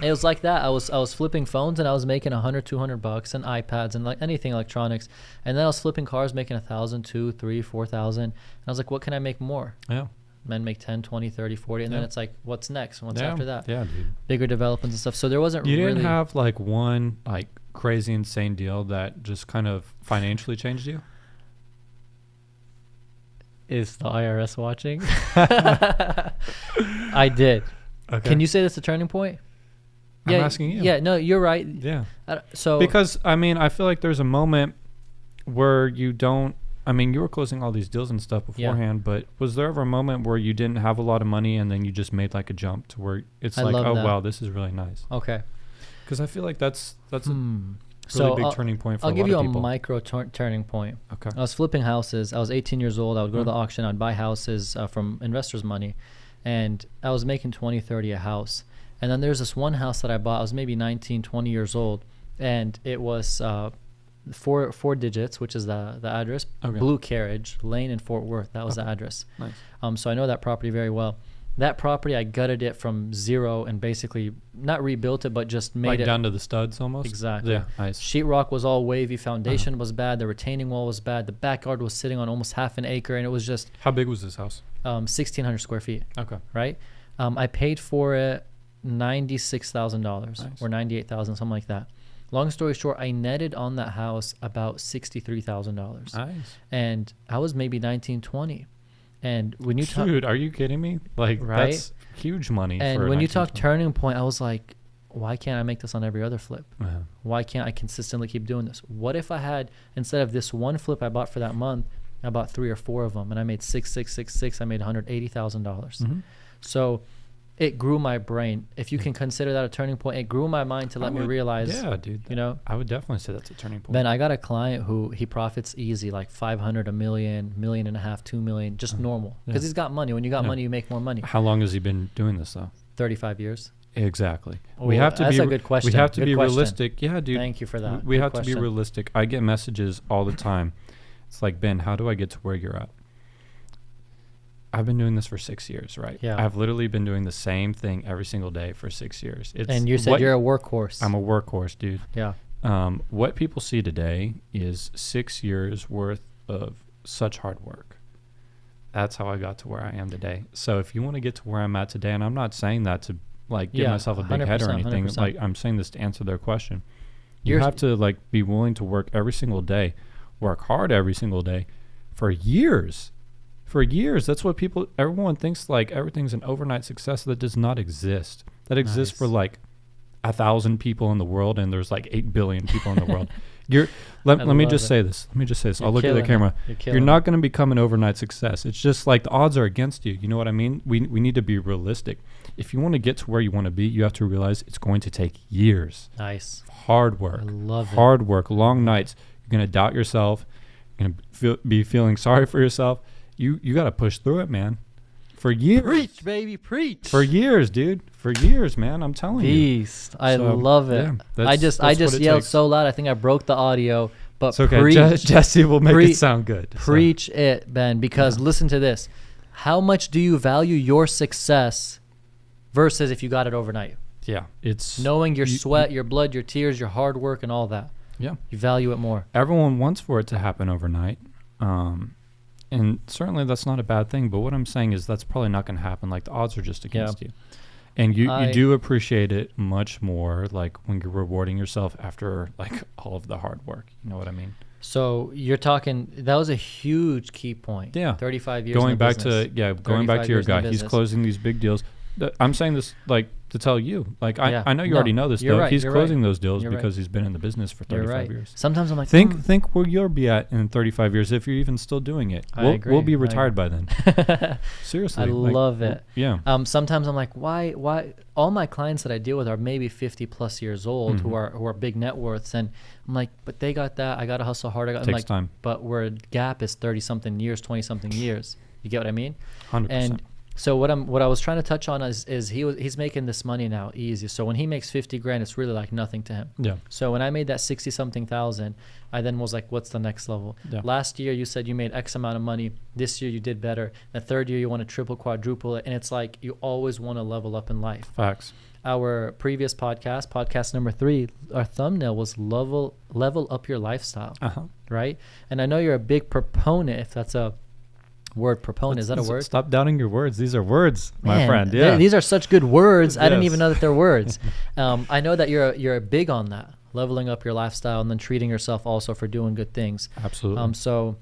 it was like that. I was flipping phones and I was making $100, $200 and iPads and like anything electronics. And then I was flipping cars making 1,000, 2,000, 3,000, 4,000. And I was like, what can I make more? Yeah. Men make 10, 20, 30, 40. And then it's like, what's next? What's after that? Yeah, dude. Bigger developments and stuff. So there wasn't really... You didn't have like one like crazy insane deal that just kind of financially changed you? Is the IRS watching? I did. Okay. Can you say that's a turning point? I'm asking you. Yeah, no, you're right. Yeah. So because I mean, I feel like there's a moment where you don't. I mean, you were closing all these deals and stuff beforehand, but was there ever a moment where you didn't have a lot of money and then you just made like a jump to where it's like, oh wow, this is really nice. Okay. Because I feel like that's a really big turning point for a lot of people. I'll give you a micro turning point. Okay. I was flipping houses. I was 18 years old. I would go to the auction. I'd buy houses from investors' money, and I was making 20, 30 a house. And then there's this one house that I bought. I was maybe 19, 20 years old, and it was four digits, which is the address. Okay. Blue Carriage Lane in Fort Worth. That was the address. Nice. So I know that property very well. That property, I gutted it from zero and basically not rebuilt it, but just made Like it down to the studs almost? Exactly. Yeah, nice. Sheetrock was all wavy. Foundation was bad. The retaining wall was bad. The backyard was sitting on almost half an acre, and it was just How big was this house? 1,600 square feet. Okay. Right. I paid for it $96,000 or $98,000, something like that. Long story short, I netted on that house about $63,000. Nice. And I was maybe 19, 20. And when you talk, Dude, are you kidding me? Like, Right? that's huge money. and for when you 19, talk 20. turning point, I was like, why can't I make this on every other flip? Yeah. Why can't I consistently keep doing this? What if I had, instead of this one flip I bought for that month, I bought 3 or 4 of them, and I made 6,666. I made $180,000. Mhm. So it grew my brain. If you can consider that a turning point, it grew my mind to let me realize. Yeah, dude. You know, I would definitely say that's a turning point. Ben, I got a client who he profits easy, like 500, $1 million, $1.5 million, $2 million, just normal. Because he's got money. When you got money, you make more money. How long has he been doing this though? 35 years. Exactly. Oh, we have to that's be a good question. We have to Good be question. realistic. Yeah, dude. Thank you for that. We Good have to be question. realistic. I get messages all the time. It's like, Ben, how do I get to where you're at? I've been doing this for 6 years, right? Yeah. I've literally been doing the same thing every single day for 6 years. And you said you're a workhorse. I'm a workhorse, dude. Yeah. What people see today is 6 years worth of such hard work. That's how I got to where I am today. So if you want to get to where I'm at today, and I'm not saying that to like give myself a big head or anything, 100%. like I'm saying this to answer their question. You You're- have to like be willing to work every single day, work hard every single day for years. For years. That's what everyone thinks like everything's an overnight success. That does not exist. That exists for like 1,000 people in the world, and there's like 8 billion people in the world. Let me just say this. I'll look at the camera. You're not going to become an overnight success. It's just like the odds are against you. You know what I mean? We need to be realistic. If you want to get to where you want to be, you have to realize it's going to take years. Nice. Hard work. I love it. Hard work. Long nights. You're going to doubt yourself. You're going to be feeling sorry for yourself. You got to push through it, man. For years. Preach, baby, preach. For years, dude. For years, man. I'm telling you. Beast. I love it. Yeah, I just yelled so loud. I think I broke the audio. But it's okay. Preach, Jesse will make it sound good. Preach it, Ben, because listen to this. How much do you value your success versus if you got it overnight? Yeah. It's knowing your sweat, your blood, your tears, your hard work, and all that. Yeah. You value it more. Everyone wants for it to happen overnight. And certainly that's not a bad thing. But what I'm saying is that's probably not going to happen. Like the odds are just against you. And you do appreciate it much more like when you're rewarding yourself after like all of the hard work. You know what I mean? So you're talking, that was a huge key point. Yeah. 35 years going in back business. going back to your guy. He's closing these big deals. I'm saying this like to tell you. Like I know you already know this stuff. He's closing those deals because he's been in the business for 35 years. Sometimes I'm like, think where you'll be at in 35 years if you're even still doing it. I agree. We'll be retired by then. Seriously. I love it. Yeah. Sometimes I'm like, why all my clients that I deal with are maybe 50 plus years old who are big net worths, and I'm like, but they got that. I got to hustle hard. Takes time. But where gap is 30 something years, 20 something years. You get what I mean? 100%. And so what I was trying to touch on is he's making this money now easy. So when he makes 50 grand, it's really like nothing to him. Yeah. So when I made that 60 something thousand, I then was like, what's the next level? Yeah. Last year you said you made X amount of money. This year you did better. The third year you want to triple, quadruple it. And it's like you always want to level up in life. Facts. Our previous podcast number 3, our thumbnail was level up your lifestyle. Right? And I know you're a big proponent, if that's a word, proponent. Is that a word? Stop doubting your words. These are words, my friend. Yeah. These are such good words. Yes. I didn't even know that they're words. I know that you're big on that, leveling up your lifestyle and then treating yourself also for doing good things. Absolutely. So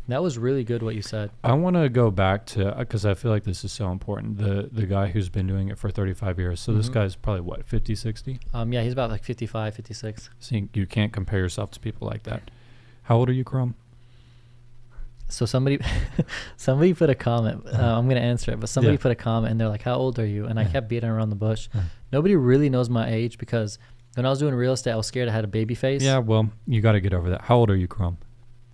that was really good what you said. I want to go back to, because I feel like this is so important, the guy who's been doing it for 35 years. So this guy's probably what, 50, 60? Yeah, he's about like 55, 56. So you can't compare yourself to people like that. How old are you, Karam? So somebody put a comment. I'm going to answer it, but somebody put a comment and they're like, how old are you? And I kept beating around the bush. Nobody really knows my age because when I was doing real estate, I was scared I had a baby face. Yeah, well, you got to get over that. How old are you, Karam?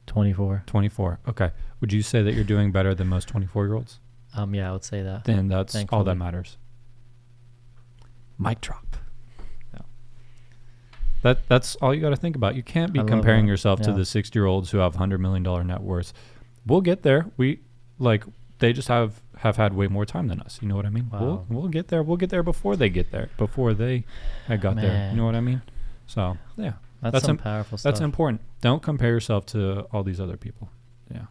24. 24. Okay. Would you say that you're doing better than most 24-year-olds? Yeah, I would say that. Then that's Thankfully. all that matters. Mic drop. Yeah. That's all you got to think about. You can't be comparing yourself to the 60-year-olds who have $100 million net worths. We'll get there. They just have had way more time than us. You know what I mean? Wow. We'll get there. We'll get there before they get there. Before they got there. You know what I mean? So yeah, that's some powerful stuff. That's important. Don't compare yourself to all these other people. Yeah.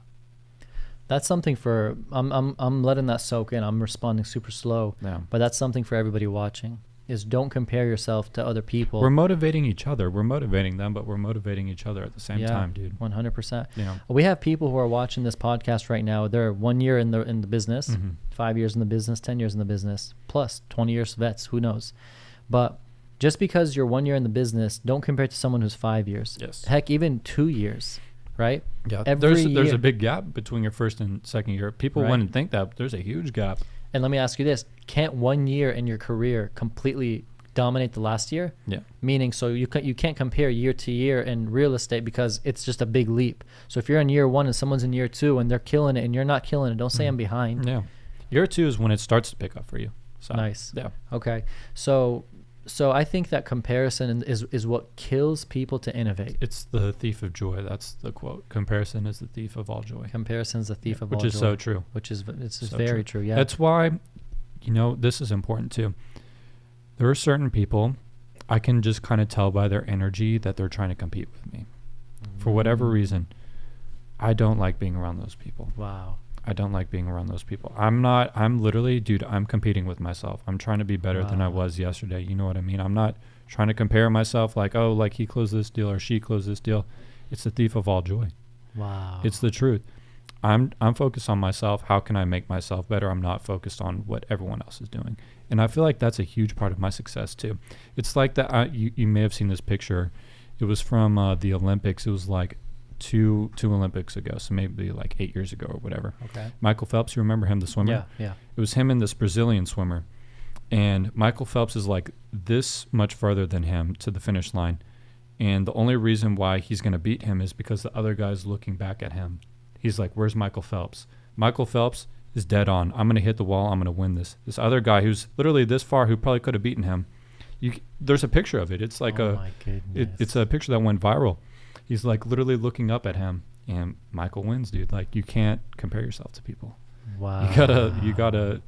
That's something for I'm letting that soak in. I'm responding super slow. Yeah. But that's something for everybody watching. Is don't compare yourself to other people. We're motivating each other. We're motivating them, but we're motivating each other at the same time, dude. 100%. Yeah. We have people who are watching this podcast right now. They're 1 year in the business, 5 years in the business, 10 years in the business, plus 20 years vets. Who knows? But just because you're 1 year in the business, don't compare it to someone who's 5 years. Yes. Heck, even 2 years, right? Yeah. There's a big gap between your first and second year. People wouldn't think that, but there's a huge gap. And let me ask you this: can't 1 year in your career completely dominate the last year? Yeah. Meaning, so you can't compare year to year in real estate because it's just a big leap. So if you're in year 1 and someone's in year 2 and they're killing it and you're not killing it, don't say I'm behind. Yeah. Year 2 is when it starts to pick up for you. So, nice. Yeah. Okay. So I think that comparison is what kills people to innovate. It's the thief of joy. That's the quote. Comparison is the thief of all joy. Comparison is the thief of all joy. Which is so true. It's so very true. Yeah. That's why, this is important too. There are certain people I can just kind of tell by their energy that they're trying to compete with me. For whatever reason, I don't like being around those people. Wow. I don't like being around those people. I'm literally, dude, I'm competing with myself. I'm trying to be better than I was yesterday. You know what I mean? I'm not trying to compare myself like he closed this deal or she closed this deal. It's the thief of all joy. Wow. It's the truth. I'm focused on myself. How can I make myself better? I'm not focused on what everyone else is doing. And I feel like that's a huge part of my success too. It's like that. You may have seen this picture. It was from the Olympics. It was like two Olympics ago. So maybe like 8 years ago or whatever. Okay. Michael Phelps, you remember him, the swimmer? Yeah. It was him and this Brazilian swimmer. And Michael Phelps is like this much farther than him to the finish line. And the only reason why he's going to beat him is because the other guy's looking back at him. He's like, where's Michael Phelps? Michael Phelps is dead on. I'm going to hit the wall. I'm going to win this. This other guy who's literally this far, who probably could have beaten him. There's a picture of it. It's like it's a picture that went viral. He's like literally looking up at him, and Michael wins, dude. Like, you can't compare yourself to people. Wow. You gotta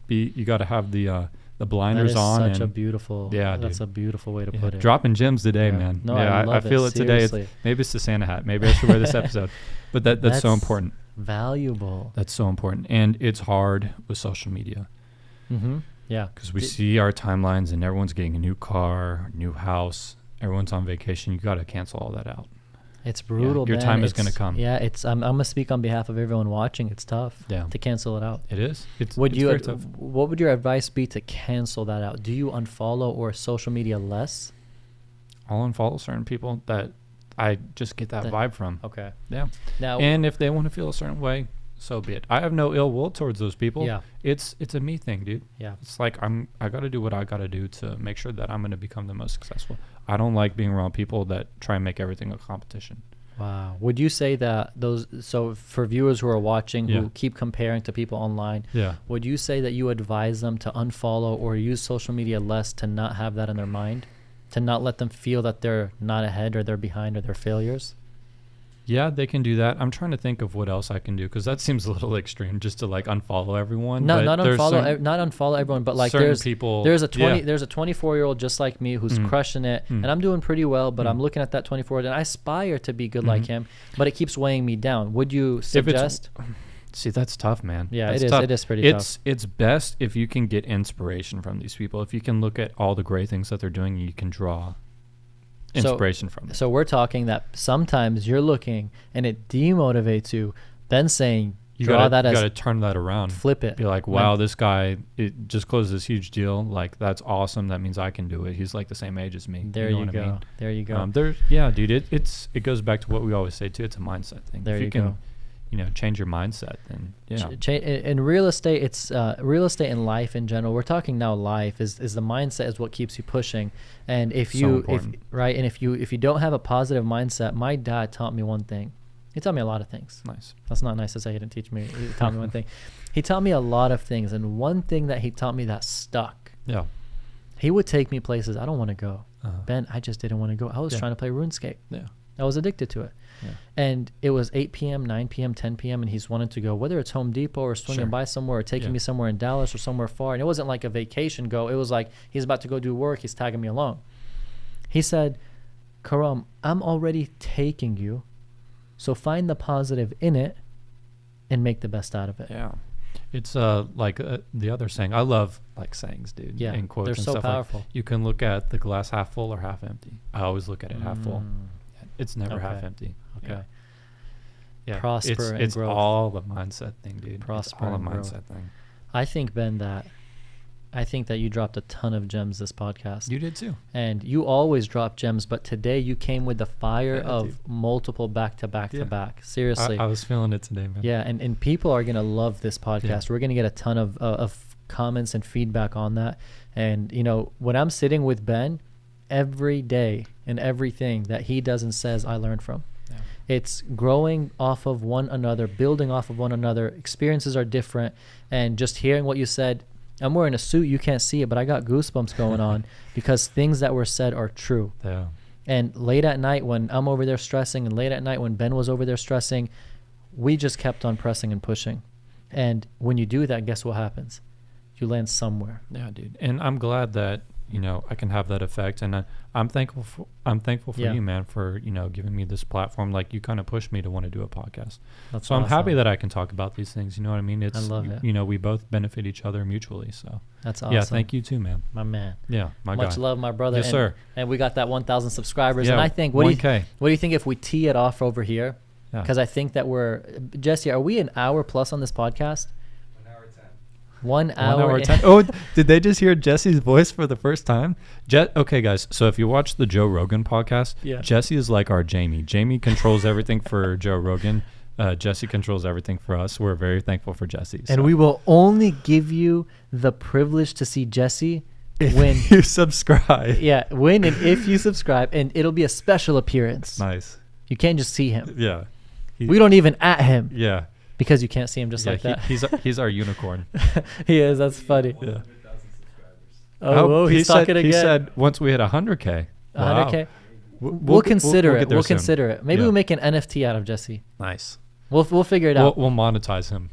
have the blinders on. That is such a beautiful. Yeah, that's dude. a beautiful way to put it. Dropping gems today, man. No, I feel it today. Maybe it's the Santa hat. Maybe I should wear this episode. But that's so important. Valuable. That's so important, and it's hard with social media. Mm-hmm. Yeah. Because we see our timelines, and everyone's getting a new car, new house. Everyone's on vacation. You got to cancel all that out. It's brutal. Your time is going to come. Yeah, I'm going to speak on behalf of everyone watching. It's tough to cancel it out. It is. It's very tough. What would your advice be to cancel that out? Do you unfollow or social media less? I'll unfollow certain people that I just get that vibe from. Okay. Yeah. Now, and if they want to feel a certain way, so be it. I have no ill will towards those people. Yeah. It's a me thing, dude. Yeah. It's like I got to do what I got to do to make sure that I'm going to become the most successful. I don't like being around people that try and make everything a competition. Wow. Would you say that so for viewers who are watching who keep comparing to people online, would you say that you advise them to unfollow or use social media less, to not have that in their mind, to not let them feel that they're not ahead or they're behind or they're failures? Yeah, they can do that. I'm trying to think of what else I can do, because that seems a little extreme, just to like unfollow everyone. No, not unfollow everyone, but like there's people. There's a 24-year-old just like me who's crushing it, and I'm doing pretty well. But I'm looking at that 24-year-old, and I aspire to be good like him, but it keeps weighing me down. Would you suggest? See, that's tough, man. Yeah, that's it is. Tough. It is pretty tough. It's best if you can get inspiration from these people. If you can look at all the great things that they're doing, you can draw inspiration from it. So we're talking that sometimes you're looking and it demotivates you, then saying you got to turn that around, flip it, be like, wow, this guy, it just closed this huge deal, like that's awesome, that means I can do it. He's like the same age as me. There you go. There you go. Dude, it goes back to what we always say too. It's a mindset thing. There you go. Change your mindset, then in real estate, it's real estate and life in general. We're talking now life is the mindset is what keeps you pushing. And if you don't have a positive mindset, my dad taught me one thing. He taught me a lot of things. Nice. That's not nice to say he didn't teach me. He taught me one thing. He taught me a lot of things, and one thing that he taught me that stuck. Yeah. He would take me places I don't want to go. Ben, I just didn't want to go. I was trying to play RuneScape. Yeah. I was addicted to it. Yeah. And it was 8 p.m., 9 p.m., 10 p.m., and he's wanted to go, whether it's Home Depot or swinging by somewhere or taking me somewhere in Dallas or somewhere far. And it wasn't like a vacation go. It was like he's about to go do work. He's tagging me along. He said, Karam, I'm already taking you, so find the positive in it and make the best out of it. Yeah. It's like the other saying. I love like sayings, dude. Yeah, and quotes they're and so stuff. powerful. Like, you can look at the glass half full or half empty. I always look at it half full. It's never half empty. Okay. Yeah. Prosper and it's growth. all a mindset thing, dude. Prosper it's all a and mindset growth. thing. I think, Ben, that you dropped a ton of gems this podcast. You did too. And you always drop gems, but today you came with the fire of multiple back to back to back. Seriously. I was feeling it today, man. Yeah, and people are going to love this podcast. Yeah. We're going to get a ton of comments and feedback on that. And, you know, when I'm sitting with Ben, every day and everything that he does and says, I learn from. Yeah. It's growing off of one another, building off of one another. Experiences are different. And just hearing what you said, I'm wearing a suit. You can't see it, but I got goosebumps going on because things that were said are true. Yeah. And late at night when I'm over there stressing and late at night when Ben was over there stressing, we just kept on pressing and pushing. And when you do that, guess what happens? You land somewhere. Yeah, dude. And I'm glad that, you know, I can have that effect. And I'm thankful for you, man, for, you know, giving me this platform. Like, you kind of pushed me to want to do a podcast. That's so awesome. I'm happy that I can talk about these things. You know what I mean? I love it. You know, we both benefit each other mutually. So that's awesome. Yeah, thank you too, man. My man. Yeah, Much love, my brother. Yes, sir. And we got that 1,000 subscribers. Yeah, and I think, what do you think if we tee it off over here? Yeah. Because I think that Jesse, are we an hour plus on this podcast? 1 hour 10. Oh, did they just hear Jesse's voice for the first time? Okay, guys. So if you watch the Joe Rogan podcast, Jesse is like our Jamie. Jamie controls everything for Joe Rogan. Jesse controls everything for us. We're very thankful for Jesse. So. And we will only give you the privilege to see Jesse when you subscribe. Yeah, when and if you subscribe, and it'll be a special appearance. Nice. You can't just see him. Yeah. We don't even at him. Yeah. Because you can't see him just like that. He's our unicorn. He is. That's funny. Yeah. Oh, he's talking again. He said once we hit 100K. 100K. We'll consider it. We'll soon. Consider it. Maybe we'll make an NFT out of Jesse. Nice. We'll figure it out. We'll monetize him.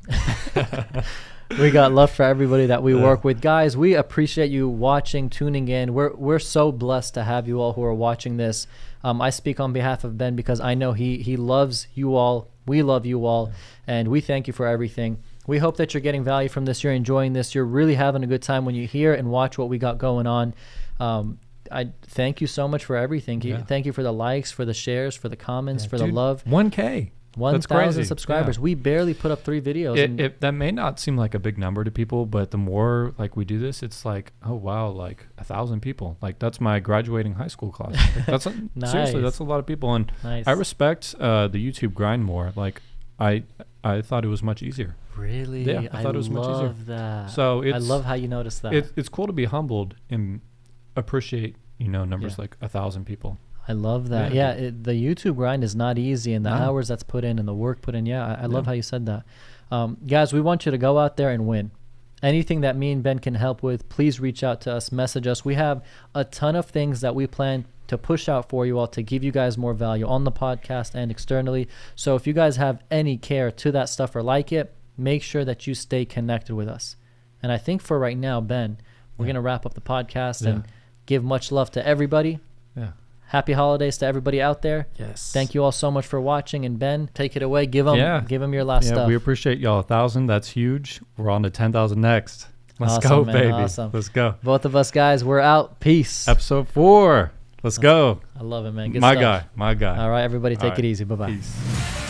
We got love for everybody that we work with. Guys, we appreciate you watching, tuning in. We're so blessed to have you all who are watching this. I speak on behalf of Ben because I know he loves you all. We love you all, and we thank you for everything. We hope that you're getting value from this. You're enjoying this. You're really having a good time when you hear and watch what we got going on. I thank you so much for everything. Thank you for the likes, for the shares, for the comments, for the love. 1K. 1,000 subscribers. We barely put up 3 videos. That may not seem like a big number to people, but the more like we do this, it's like, oh wow, like 1,000 people. Like that's my graduating high school class. Like, that's nice. Seriously, that's a lot of people. And nice. I respect the YouTube grind more. Like I thought it was much easier. Really? Yeah, I thought it was much easier. I love that. So I love how you noticed that. It's cool to be humbled and appreciate, you know, numbers like 1,000 people. I love that. The YouTube grind is not easy, and the hours that's put in and the work put in. I love how you said that. Guys, we want you to go out there and win. Anything that me and Ben can help with, please reach out to us, message us. We have a ton of things that we plan to push out for you all to give you guys more value on the podcast and externally. So if you guys have any care to that stuff or like it, make sure that you stay connected with us. And I think for right now, Ben, we're going to wrap up the podcast and give much love to everybody. Yeah. Happy holidays to everybody out there. Yes. Thank you all so much for watching. And Ben, take it away. Give them your last stuff. We appreciate y'all. 1,000. That's huge. We're on to 10,000 next. Let's awesome, go, man, baby. Awesome. Let's go. Both of us guys, we're out. Peace. Episode 4. Let's go. I love it, man. Good my stuff. guy. All right, everybody, take it easy. Bye-bye. Peace.